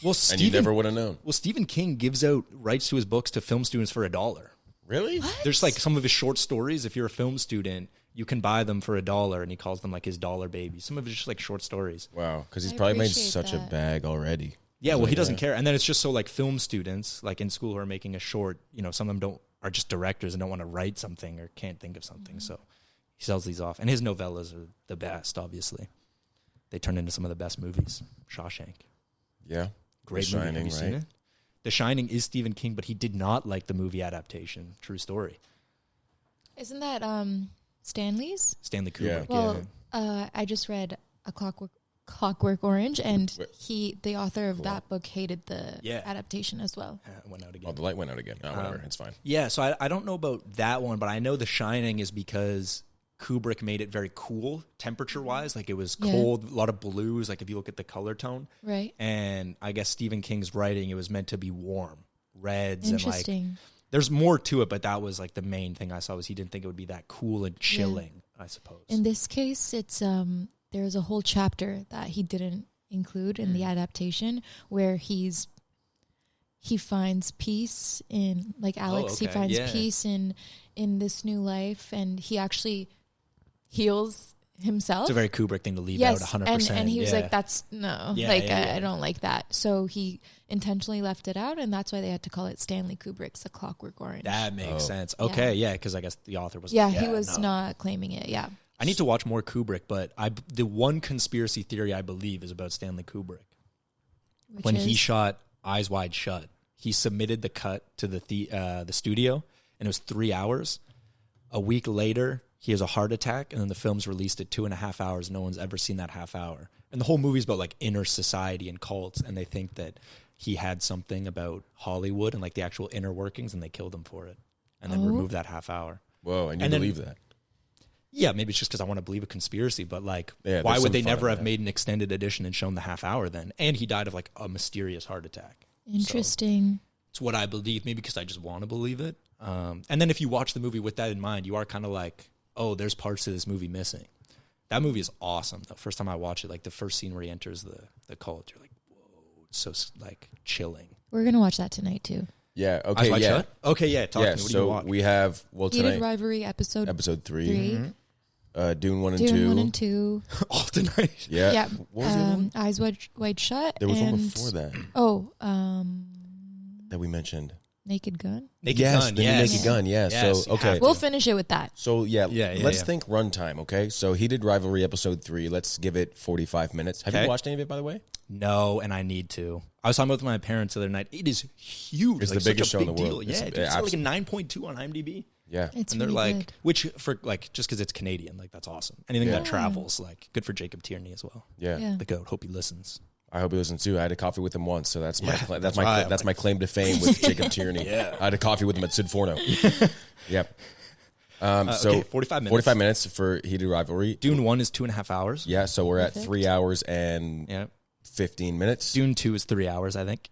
Well, and you never would have known. Well, Stephen King gives out rights to his books to film students for $1. Really? What? There's like some of his short stories. If you're a film student, you can buy them for $1, and he calls them like his dollar babies. Some of it's just like short stories. Wow, because he's probably made such a bag already. Yeah, well, he doesn't care. And then it's just so like film students, like in school who are making a short, some of them are just directors and don't want to write something or can't think of something. So he sells these off. And his novellas are the best, obviously. They turn into some of the best movies. Shawshank. Yeah. Great movie. Have you seen it? The Shining is Stephen King, but he did not like the movie adaptation. True story. Isn't that Stanley's? Stanley Kubrick. Yeah. Well, I just read A Clockwork Orange, and the author of that book hated the adaptation as well. It went out again. Oh, the light went out again. Oh, whatever, it's fine. Yeah, so I don't know about that one, but I know The Shining is because Kubrick made it very cool temperature-wise. Like, it was cold, a lot of blues, like if you look at the color tone. Right. And I guess Stephen King's writing, it was meant to be warm. Reds and like... There's more to it, but that was like the main thing I saw was he didn't think it would be that cool and chilling, I suppose. In this case, it's there's a whole chapter that he didn't include in the adaptation where he finds peace in, like Alex, he finds peace in this new life, and he actually heals himself. It's a very Kubrick thing to leave out 100%. And he was like, I don't like that. So he intentionally left it out, and that's why they had to call it Stanley Kubrick's A Clockwork Orange. That makes sense. Okay, yeah, because I guess the author was he was not claiming it, I need to watch more Kubrick, but the one conspiracy theory I believe is about Stanley Kubrick. When he shot Eyes Wide Shut, he submitted the cut to the studio, and it was 3 hours. A week later, he has a heart attack, and then the film's released at 2.5 hours. No one's ever seen that half hour. And the whole movie's about like inner society and cults, and they think that he had something about Hollywood and like the actual inner workings, and they killed him for it, and then removed that half hour. Whoa, and you believe that? Yeah, maybe it's just because I want to believe a conspiracy, but like, why would they never have made an extended edition and shown the half hour then? And he died of like a mysterious heart attack. Interesting. So it's what I believe, maybe because I just want to believe it. And then if you watch the movie with that in mind, you are kind of like, oh, there's parts of this movie missing. That movie is awesome. The first time I watched it, like the first scene where he enters the cult, you're like, whoa, it's so like chilling. We're going to watch that tonight too. Yeah, okay, Eyes Shut? Okay, yeah, talk to me. What do you so watch? we have, Heated Rivalry episode 3. Mm-hmm. Dune 1 and Dune 2. 1 and 2. All tonight. Yeah. Yeah. What was the other one? Eyes Wide Shut. There was one and- before that Oh, that we mentioned. Naked Gun. Naked Yes, Gun. the new Yes. Naked Gun. Yeah. Yes, So you okay. have We'll finish it with that. So yeah, Yeah, let's yeah. think runtime. Okay. So Heated Rivalry episode 3. Let's give it 45 minutes. Have you Okay. watched any of it, by the way? No, and I need to. I was talking with my parents the other night. It is huge. It's like, the biggest such a show in big the world. deal. Yeah, It's it's like a 9.2 on IMDb. Yeah. It's And they're really like, good. which for like, just because it's Canadian, like that's awesome. Anything Yeah. that travels, like good for Jacob Tierney as well. Yeah. Yeah. The goat. Hope he listens. I hope he listens too. I had a coffee with him once, so that's my Yeah, that's that's my claim to fame with Jacob Tierney. Yeah. I had a coffee with him at Sid Forno. Yep. So okay, 45 minutes. 45 minutes for Heated Rivalry. Dune 1 is 2.5 hours. Yeah, so we're at Perfect. 3 hours and Yeah. 15 minutes. Dune 2 is 3 hours, I think.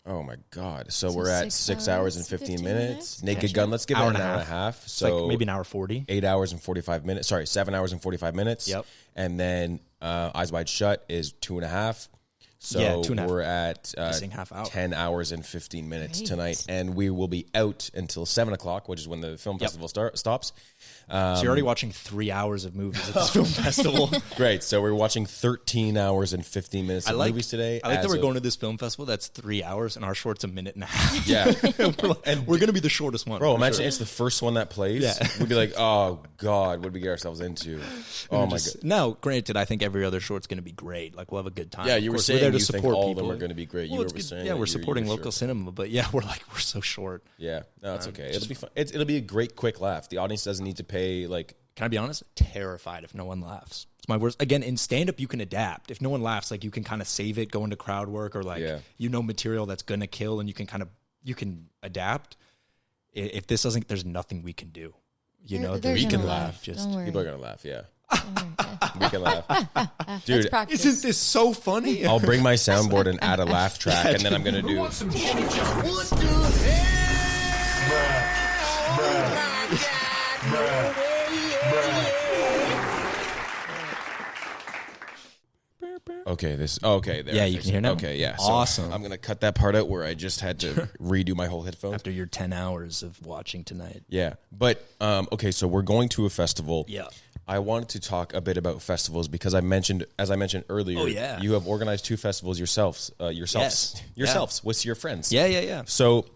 Oh my God. So So we're at 6 6 hours and 15 15 minutes. minutes? Naked Yeah. Gun, let's give it Hour an and a hour and a half. It's So like maybe an hour 40. 8 hours and 45 minutes. Sorry, 7 hours and 45 minutes. Yep. And then Eyes Wide Shut is 2.5. So Yeah, 2.5. we're at Missing half hour. 10 hours and 15 minutes Great. tonight. And we will be out until 7 o'clock, which is when the film festival stops. So you're already watching 3 hours of movies at this film festival. Great. So we're watching 13 hours and 15 minutes of movies today. I like that as we're of- going to this film festival that's 3 hours and our short's a minute and a half. Yeah. we're going to be the shortest one. Bro, for imagine sure. it's the first one that plays. Yeah. We'd be like, oh, God, what did we get ourselves into? Oh, my God. Now, granted, I think every other short's going to be great. Like, we'll have a good time. Yeah, Of you were course, saying we're there to you think support all of people. them are going to be great. Well, You it's were good. saying Yeah, that we're you supporting were local sure. cinema, but yeah, we're so short. Yeah, no, it's okay. It'll be fun. It'll be a great, quick laugh. The audience doesn't need to pay, like... Can I be honest? Terrified if no one laughs. It's my worst. Again, in stand-up, you can adapt. If no one laughs, like you can kind of save it, go into crowd work, or like material that's gonna kill, and you can adapt. If this doesn't, there's nothing we can do. They're we gonna can laugh. Just Don't worry. People are going to laugh, yeah. Don't worry. We can laugh. Dude, Let's practice. isn't this so funny? I'll bring my soundboard and add a laugh track, and then I'm going to do... Okay, there. Yeah, you can hear now? Okay, yeah. So Awesome. I'm going to cut that part out where I just had to redo my whole headphones. After your 10 hours of watching tonight. Yeah, but okay, so we're going to a festival. Yeah. I wanted to talk a bit about festivals because as I mentioned earlier, Oh, yeah. you have organized 2 festivals yourselves Yes. with your friends. Yeah. So,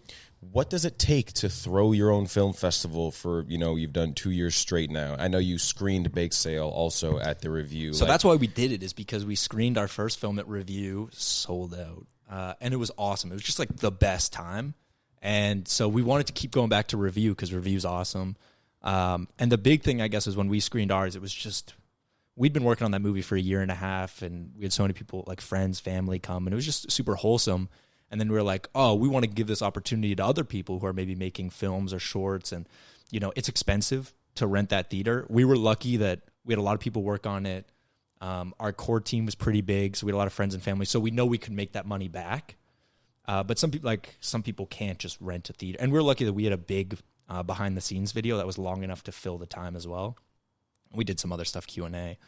what does it take to throw your own film festival for, you've done 2 years straight now? I know you screened Bake Sale also at the Review. So that's why we did it, is because we screened our first film at Review, sold out. And it was awesome. It was just like the best time. And so we wanted to keep going back to Review because Review's awesome. And the big thing, I guess, is when we screened ours, it was just, we'd been working on that movie for a year and a half, and we had so many people, like friends, family come, and it was just super wholesome. And then we were like, oh, we want to give this opportunity to other people who are maybe making films or shorts. And, it's expensive to rent that theater. We were lucky that we had a lot of people work on it. Our core team was pretty big, so we had a lot of friends and family. So we know we could make that money back. But some people can't just rent a theater. And we're lucky that we had a big behind the scenes video that was long enough to fill the time as well. We did some other stuff, Q&A.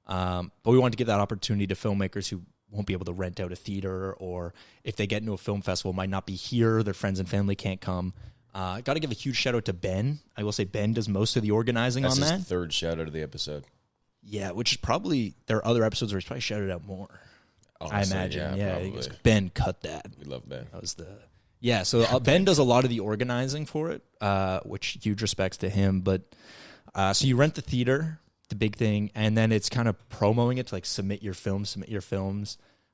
But we wanted to give that opportunity to filmmakers who won't be able to rent out a theater, or if they get into a film festival, might not be here, their friends and family can't come. Got to give a huge shout out to Ben. I will say Ben does most of the organizing That's on his that. third shout out of the episode. Yeah, which is probably, there are other episodes where he's probably shouted out more. Honestly, I imagine. Yeah, he goes, probably. Ben, cut that. We love Ben. That was so Ben does a lot of the organizing for it, which huge respects to him. But so you rent the theater, the big thing, and then it's kind of promoting it to like submit your films.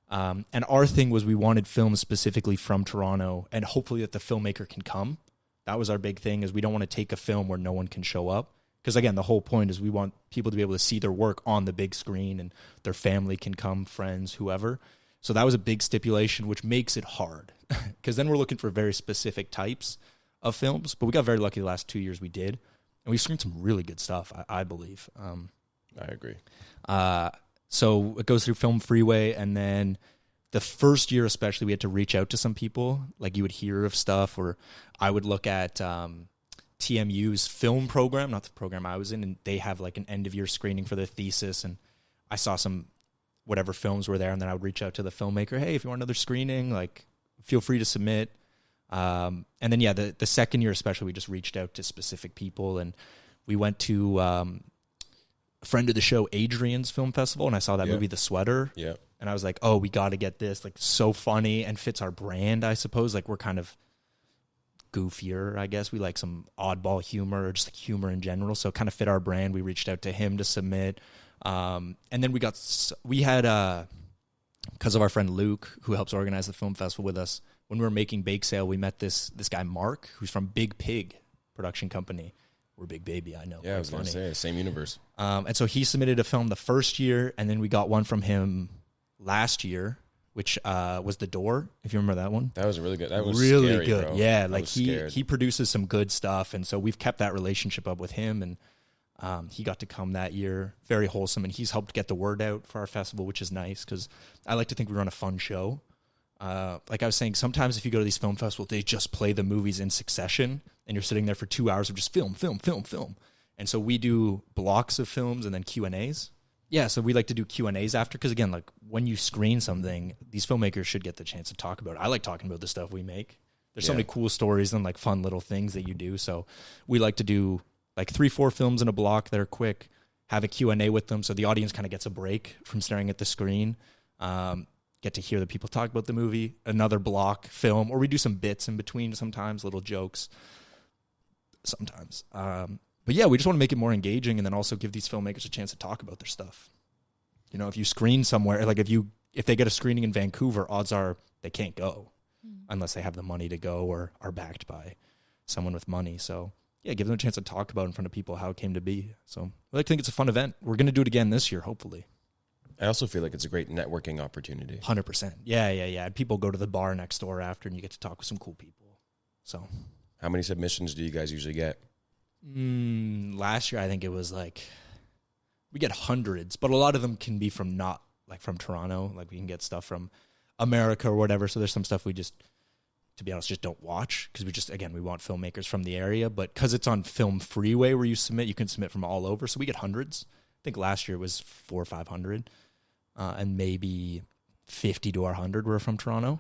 And our thing was we wanted films specifically from Toronto, and hopefully that the filmmaker can come. That was our big thing, is we don't want to take a film where no one can show up. Because again, the whole point is we want people to be able to see their work on the big screen, and their family can come, friends, whoever. So that was a big stipulation, which makes it hard. Because then we're looking for very specific types of films. But we got very lucky the last 2 years we did. And we screened some really good stuff, I believe. I agree. So it goes through Film Freeway, and then the first year especially, we had to reach out to some people. Like you would hear of stuff, or I would look at TMU's film program, not the program I was in, and they have like an end-of-year screening for their thesis, and I saw some whatever films were there, and then I would reach out to the filmmaker, hey, if you want another screening, like feel free to submit. And then, yeah, the second year especially, we just reached out to specific people, and we went to friend of the show Adrian's film festival, and I saw that movie The Sweater. Yeah. And I was like, oh, we got to get this. Like, so funny and fits our brand, I suppose. Like, we're kind of goofier, I guess. We like some oddball humor, or just like humor in general. So it kind of fit our brand. We reached out to him to submit. And then we had, because of our friend Luke, who helps organize the film festival with us, when we were making Bake Sale, we met this guy, Mark, who's from Big Pig production company. We're Big Baby, I know. Yeah, I was going to say, same universe. And so he submitted a film the first year, and then we got one from him last year, which was The Door, if you remember that one. That was really good. That was really scary, good. bro. Yeah, like he produces some good stuff, and so we've kept that relationship up with him, and he got to come that year. Very wholesome, and he's helped get the word out for our festival, which is nice, because I like to think we run a fun show. Like I was saying, sometimes if you go to these film festivals, they just play the movies in succession, and you're sitting there for 2 hours of just film. And so we do blocks of films and then Q&As. Yeah, so we like to do Q&As after, because again, like when you screen something, these filmmakers should get the chance to talk about it. I like talking about the stuff we make. There's so many cool stories and like fun little things that you do. So we like to do like 3-4 films in a block that are quick, have a Q&A with them, so the audience kind of gets a break from staring at the screen. Get to hear the people talk about the movie, another block film, or we do some bits in between sometimes, little jokes sometimes. But yeah, we just want to make it more engaging, and then also give these filmmakers a chance to talk about their stuff. You know, if you screen somewhere, like if they get a screening in Vancouver, odds are they can't go unless they have the money to go or are backed by someone with money. So yeah, give them a chance to talk about in front of people how it came to be. So I like to think it's a fun event. We're going to do it again this year, hopefully. I also feel like it's a great networking opportunity. 100%. Yeah. People go to the bar next door after, and you get to talk with some cool people. So, how many submissions do you guys usually get? Last year, I think it was like, we get hundreds, but a lot of them can be from not like from Toronto. Like we can get stuff from America or whatever. So there's some stuff we just, to be honest, just don't watch, because we want filmmakers from the area. But because it's on Film Freeway where you can submit from all over. So we get hundreds. I think last year was 400 or 500. And maybe 50 to 100 were from Toronto.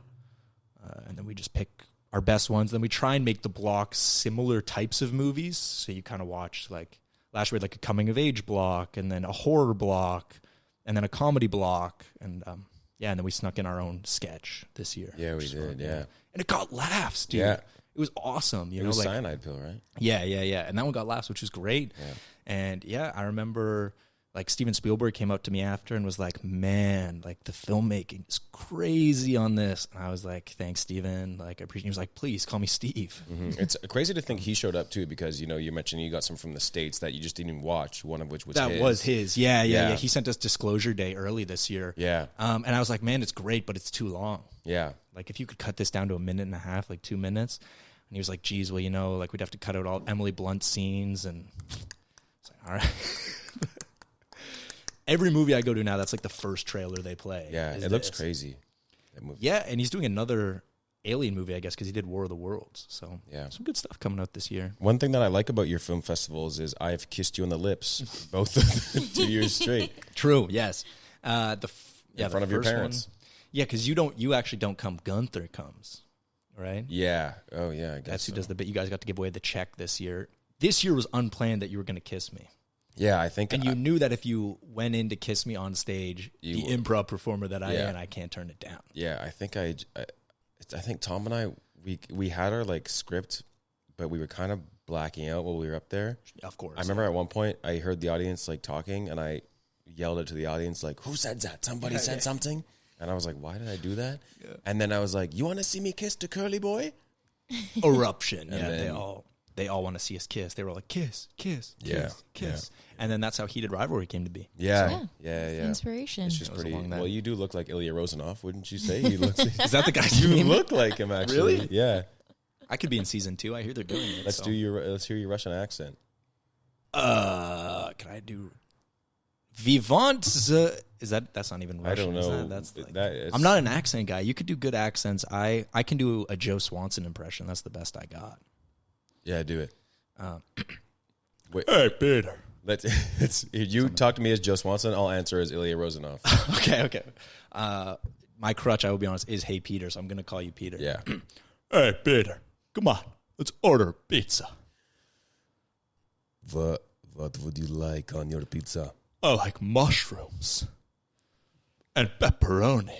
And then we just pick our best ones. Then we try and make the blocks similar types of movies. So you kind of watch, like, last year we had like a coming-of-age block, and then a horror block, and then a comedy block. And, and then we snuck in our own sketch this year. Yeah, we did, yeah. And it got laughs, dude. Yeah. It was awesome. It was like Cyanide Pill, right? Yeah. And that one got laughs, which was great. Yeah. And, I remember... like Steven Spielberg came up to me after and was like, man, like the filmmaking is crazy on this. And I was like, thanks, Steven. Like, I appreciate it. He was like, please call me Steve. Mm-hmm. It's crazy to think he showed up too, because, you mentioned you got some from the States that you just didn't even watch, one of which was that his. was his. Yeah. He sent us Disclosure Day early this year. Yeah. And I was like, man, it's great, but it's too long. Yeah. Like if you could cut this down to 1.5 minutes, like 2 minutes. And he was like, geez, well, like we'd have to cut out all Emily Blunt scenes. And it's like, all right. Every movie I go to now, that's like the first trailer they play. Yeah, it looks crazy. That movie. Yeah, and he's doing another Alien movie, I guess, because he did War of the Worlds. So yeah, some good stuff coming out this year. One thing that I like about your film festivals is I've kissed you on the lips both of the 2 years straight. True. Yes. In front of your parents. One, yeah, because you actually don't come. Gunther comes, right? Yeah. Oh yeah. I guess that's who does the bit. You guys got to give away the check this year. This year was unplanned that you were going to kiss me. Yeah, I think. And you knew that if you went in to kiss me on stage, the improv performer that I am, I can't turn it down. Yeah, I think I think Tom and I, we had our like script, but we were kind of blacking out while we were up there. Of course. I remember at one point I heard the audience like talking, and I yelled it to the audience like, "Who said that? Somebody said something." And I was like, "Why did I do that?" Yeah. And then I was like, "You want to see me kiss the curly boy?" Eruption. And then, they all want to see us kiss. They were like, kiss. Yeah. And then that's how Heated Rivalry came to be. Yeah. Inspiration. It's just pretty. Well, you do look like Ilya Rozanov, wouldn't you say? He looks. Is that the guy? You look like him, actually. Really? Yeah. I could be in season 2. I hear they're doing it. Let's hear your Russian accent. Can I do Vivant? Is that's not even Russian? I don't know. That's like, I'm not an accent guy. You could do good accents. I can do a Joe Swanson impression. That's the best I got. Yeah, do it. Wait. Hey, Peter. You talk to me as Joe Swanson. I'll answer as Ilya Rozanov. Okay. My crutch, I will be honest, is Hey Peter, so I'm going to call you Peter. Yeah. Hey, Peter. Come on. Let's order pizza. What would you like on your pizza? I like mushrooms and pepperoni.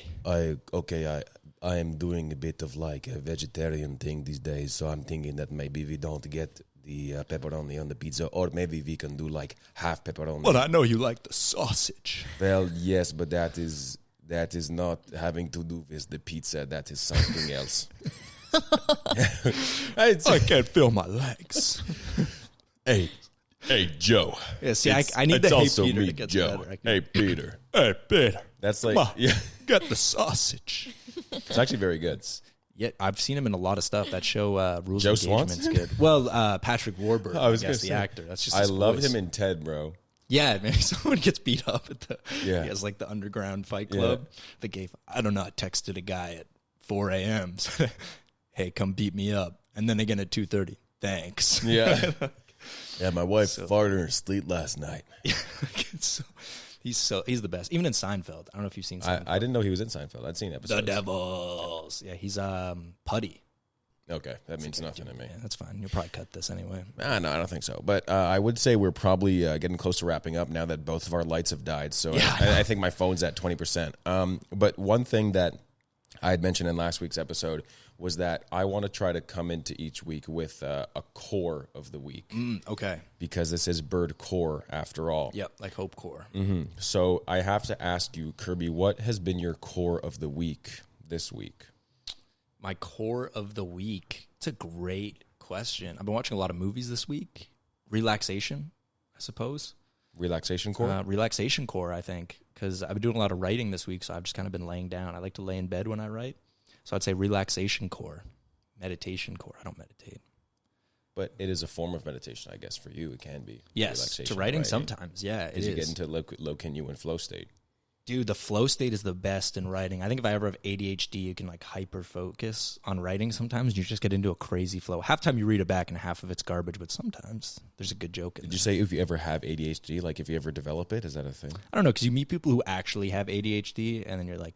I am doing a bit of like a vegetarian thing these days, so I'm thinking that maybe we don't get the pepperoni on the pizza, or maybe we can do like half pepperoni. Well, I know you like the sausage. Well, yes, but that is not having to do with the pizza. That is something else. I can't feel my legs. Hey, Joe. Yeah, see, I need the Hey Peter to get Joe. better. Hey, Peter. Hey, Peter. That's like, Come on, yeah. Get the sausage. It's actually very good. Yeah, I've seen him in a lot of stuff. That show, Rules Joe of Engagement's Swanson? good. Well, Patrick Warburton, I was guess, gonna the say. actor. That's just I his love voice. him in Ted, bro. Yeah, man. Someone gets beat up at the. Yeah. He has like the underground fight club. The gay. I don't know. I texted a guy at 4 a.m. Said, hey, come beat me up. And then again at 2:30. Thanks. Yeah. Yeah, my wife farted in her sleep last night. He's the best. Even in Seinfeld. I don't know if you've seen Seinfeld. I didn't know he was in Seinfeld. I'd seen episodes. The Devils. Yeah, he's Putty. Okay, that means nothing to me. Yeah, that's fine. You'll probably cut this anyway. No, I don't think so. But I would say we're probably getting close to wrapping up now that both of our lights have died. So yeah, I think my phone's at 20%. But one thing that I had mentioned in last week's episode was that I want to try to come into each week with a core of the week. Okay. Because this is Birdcore after all. Yep, like Hope Core. Mm-hmm. So I have to ask you, Kirby, what has been your core of the week this week? My core of the week. It's a great question. I've been watching a lot of movies this week. Relaxation, I suppose. Relaxation core? Relaxation core, I think, because I've been doing a lot of writing this week, so I've just kind of been laying down. I like to lay in bed when I write. So I'd say relaxation core, meditation core. I don't meditate. But it is a form of meditation, I guess, for you. It can be. Yes, to writing sometimes, yeah, it is. You get into low continuum flow state. Dude, the flow state is the best in writing. I think if I ever have ADHD, you can like hyper focus on writing sometimes. You just get into a crazy flow. Half the time you read it back and half of it's garbage, but sometimes there's a good joke in Did there. you say if you ever have ADHD, like if you ever develop it, is that a thing? I don't know, because you meet people who actually have ADHD and then you're like,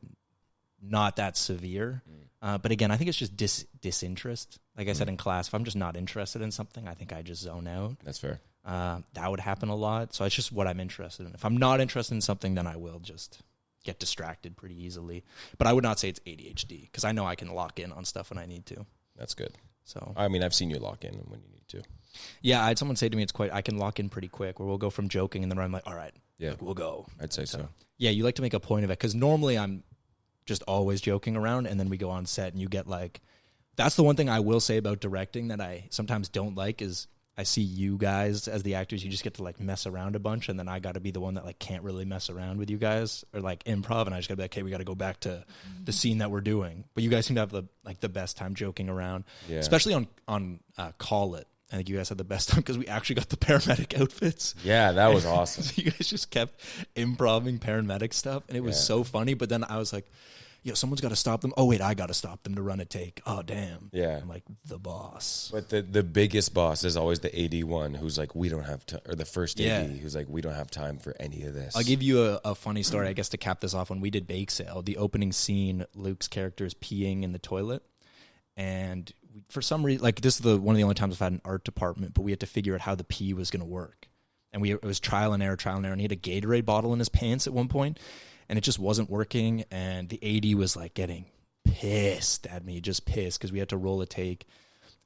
not that severe. But again, I think it's just disinterest. Like I said in class, if I'm just not interested in something, I think I just zone out. That's fair. That would happen a lot. So it's just what I'm interested in. If I'm not interested in something, then I will just get distracted pretty easily. But I would not say it's ADHD because I know I can lock in on stuff when I need to. That's good. So I mean, I've seen you lock in when you need to. Yeah, I had someone say to me, I can lock in pretty quick where we'll go from joking and then I'm like, all right, yeah, we'll go. I'd say so. Yeah, you like to make a point of it because normally I'm just always joking around and then we go on set and you get like, that's the one thing I will say about directing that I sometimes don't like is I see you guys as the actors, you just get to like mess around a bunch and then I got to be the one that like can't really mess around with you guys or like improv and I just got to be like, okay, we got to go back to the scene that we're doing. But you guys seem to have the best time joking around, especially on Call It. I think you guys had the best time because we actually got the paramedic outfits. Yeah, that was awesome. So you guys just kept improving paramedic stuff, and it was so funny. But then I was like, yo, someone's got to stop them. Oh, wait, I got to stop them to run a take. Oh, damn. Yeah. I'm like, the boss. But the biggest boss is always the AD1 who's like, we don't have time, or the first AD who's like, we don't have time for any of this. I'll give you a funny story, I guess, to cap this off. When we did Bake Sale, the opening scene, Luke's character is peeing in the toilet, and for some reason, like this is one of the only times I've had an art department, but we had to figure out how the pee was going to work. And it was trial and error, and he had a Gatorade bottle in his pants at one point, and it just wasn't working, and the AD was like getting pissed at me, just pissed, because we had to roll a take.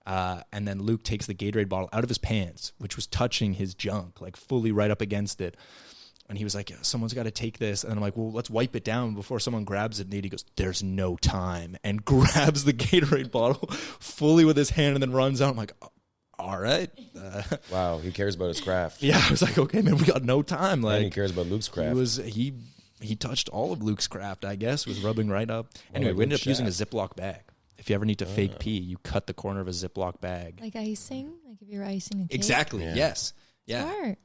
And then Luke takes the Gatorade bottle out of his pants, which was touching his junk, like fully right up against it. And he was like, someone's got to take this. And I'm like, well, let's wipe it down before someone grabs it. And he goes, there's no time. And grabs the Gatorade bottle fully with his hand and then runs out. I'm like, all right. Wow, he cares about his craft. Yeah, I was like, okay, man, we got no time. Like, and he cares about Luke's craft. He touched all of Luke's craft, I guess, was rubbing right up. Anyway, we ended up using a Ziploc bag. If you ever need to fake pee, you cut the corner of a Ziploc bag. Like icing? Like if you're icing a cake? Exactly, yes. Yeah. Smart.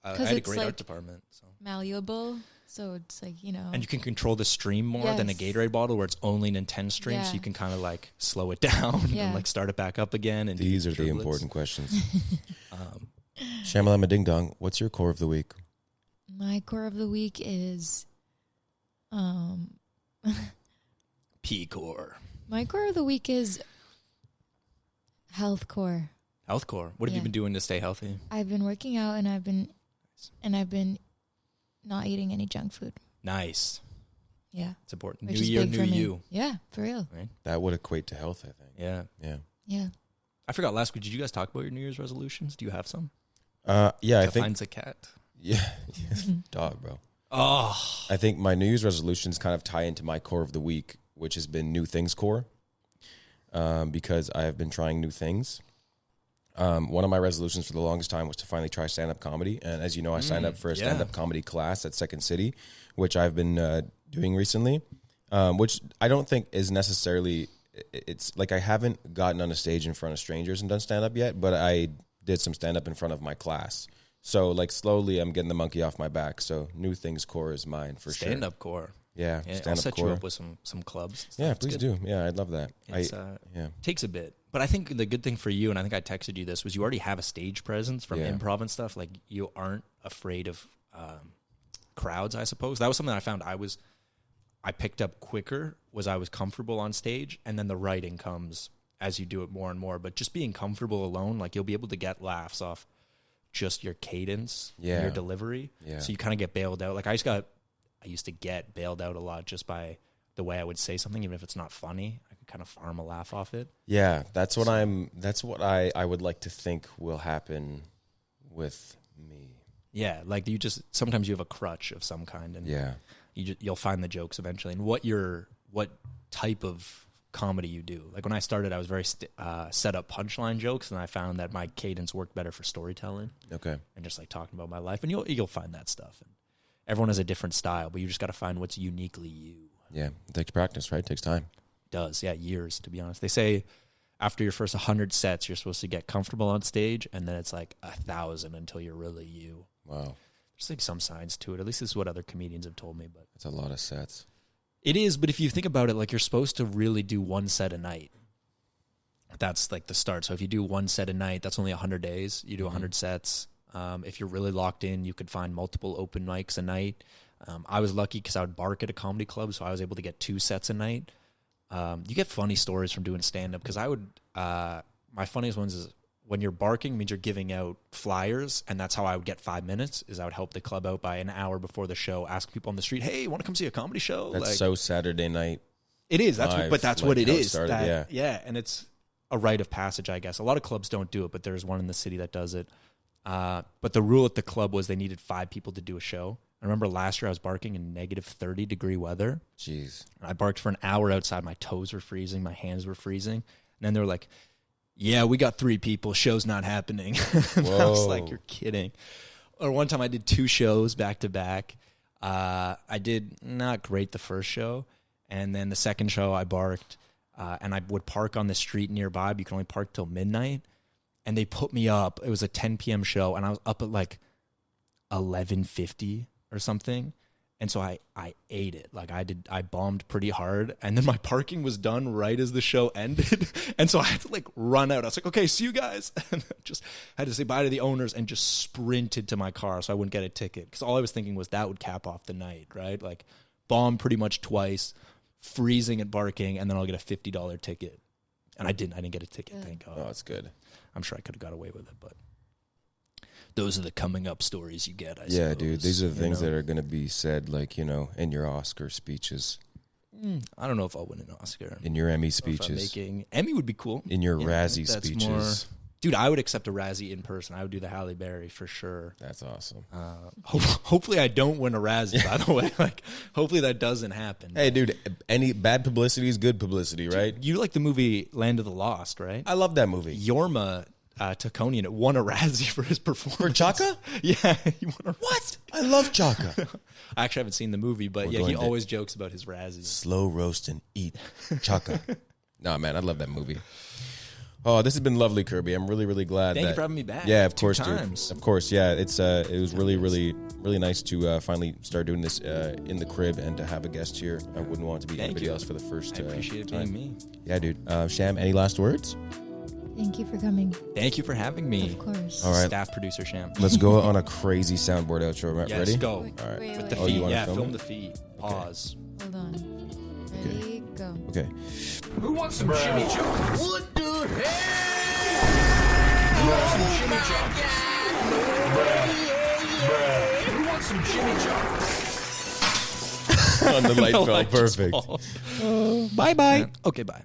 I had a great art department. So. Malleable, so it's like, And you can control the stream more than a Gatorade bottle where it's only an intense stream, so you can kind of like slow it down and like start it back up again. And these are the important questions. Shamalama Ding Dong, what's your core of the week? My core of the week is P core. My core of the week is health core. Health core. What have you been doing to stay healthy? I've been working out and I've been not eating any junk food. Nice. Yeah. It's important. Which New is year, big new for me. you. Yeah, for real. Right? That would equate to health, I think. Yeah. Yeah. Yeah. I forgot last week. Did you guys talk about your New Year's resolutions? Do you have some? Yeah, I think. Finds a cat. Yeah. Dog, bro. Oh. I think my New Year's resolutions kind of tie into my core of the week, which has been new things core, because I have been trying new things. One of my resolutions for the longest time was to finally try stand-up comedy. And as you know, I signed up for a stand-up comedy class at Second City, which I've been doing recently, which I don't think is necessarily, it's like I haven't gotten on a stage in front of strangers and done stand-up yet, but I did some stand-up in front of my class. So like slowly I'm getting the monkey off my back. So new things core is mine for sure. Stand-up core. Yeah, I'll stand-up set core. you up with some clubs. Yeah, please do. Yeah, I'd love that. It's, takes a bit. But I think the good thing for you, and I think I texted you this, was you already have a stage presence from improv and stuff. Like, you aren't afraid of crowds, I suppose. That was something that I found I picked up quicker, was I was comfortable on stage, and then the writing comes as you do it more and more. But just being comfortable alone, like, you'll be able to get laughs off just your cadence and your delivery. Yeah. So you kind of get bailed out. Like, I used to get bailed out a lot just by the way I would say something, even if it's not funny. I could kind of farm a laugh off it. Yeah, that's what I would like to think will happen with me. Yeah, like sometimes you have a crutch of some kind, and you'll find the jokes eventually. And what type of comedy you do. Like, when I started, I was very set up punchline jokes, and I found that my cadence worked better for storytelling. Okay. And just like talking about my life, and you'll find that stuff. And everyone has a different style, but you just got to find what's uniquely you. Yeah, it takes practice, right? It takes time. It does, yeah, years, to be honest. They say after your first 100 sets, you're supposed to get comfortable on stage, and then it's like 1,000 until you're really you. Wow. There's like some science to it. At least this is what other comedians have told me. But it's a lot of sets. It is, but if you think about it, like, you're supposed to really do one set a night. That's like the start. So if you do one set a night, that's only 100 days. You do 100 sets. If you're really locked in, you could find multiple open mics a night. I was lucky because I would bark at a comedy club, so I was able to get 2 sets a night. You get funny stories from doing stand-up, because I would my funniest ones is when you're barking means you're giving out flyers, and that's how I would get 5 minutes, is I would help the club out by an hour before the show, ask people on the street, hey, want to come see a comedy show? That's like, so Saturday night. It is, that's what it is. Yeah, and it's a rite of passage, I guess. A lot of clubs don't do it, but there's one in the city that does it. But the rule at the club was they needed 5 people to do a show. I remember last year I was barking in negative 30-degree weather. Jeez. I barked for an hour outside. My toes were freezing. My hands were freezing. And then they were like, yeah, we got 3 people. Show's not happening. And I was like, you're kidding. Or one time I did 2 shows back to back. I did not great the first show. And then the second show I barked. And I would park on the street nearby, but you can only park till midnight. And they put me up. It was a 10 p.m. show, and I was up at like 11:50 or something. And so I ate it. Like, I bombed pretty hard. And then my parking was done right as the show ended. And so I had to like run out. I was like, okay, see you guys. And I just had to say bye to the owners and just sprinted to my car so I wouldn't get a ticket. Because all I was thinking was that would cap off the night, right? Like, bomb pretty much twice, freezing and barking, and then I'll get a $50 ticket. And I didn't get a ticket, thank God. Oh, that's good. I'm sure I could have got away with it, but those are the coming up stories you get, I suppose. Yeah, dude, these are the things that are going to be said, like, in your Oscar speeches. I don't know if I'll win an Oscar. In your Emmy speeches. Emmy would be cool. In your Razzie speeches. Dude, I would accept a Razzie in person. I would do the Halle Berry for sure. That's awesome. Hopefully I don't win a Razzie, by the way. Like, hopefully that doesn't happen. Hey, dude, any bad publicity is good publicity, right? You like the movie Land of the Lost, right? I love that movie. Yorma Taconian won a Razzie for his performance. For Chaka? Yeah. He won a what? I love Chaka. I actually haven't seen the movie, but he always jokes about his Razzie. Slow roast and eat Chaka. Nah, man, I love that movie. Oh, this has been lovely, Kirby. I'm really, really glad. Thank you for having me back. Yeah, of course, dude. Of course, yeah. It was really, really, really nice to finally start doing this in the crib and to have a guest here. I wouldn't want it to be anybody else for the first time. I appreciate it being me. Yeah, dude. Sham, any last words? Thank you for coming. Thank you for having me. Of course. All right. Staff producer Sham. Let's go on a crazy soundboard outro. Yes, ready? Go. Wait, all right. wait, With the wait. feet. Film the feet. Pause. Hold on. Ready, go. Okay. Who wants some chimichangas? What the hell? Who wants some chimichangas? Who wants some Jimmy John. On the light fell perfect. Bye bye. Okay, bye.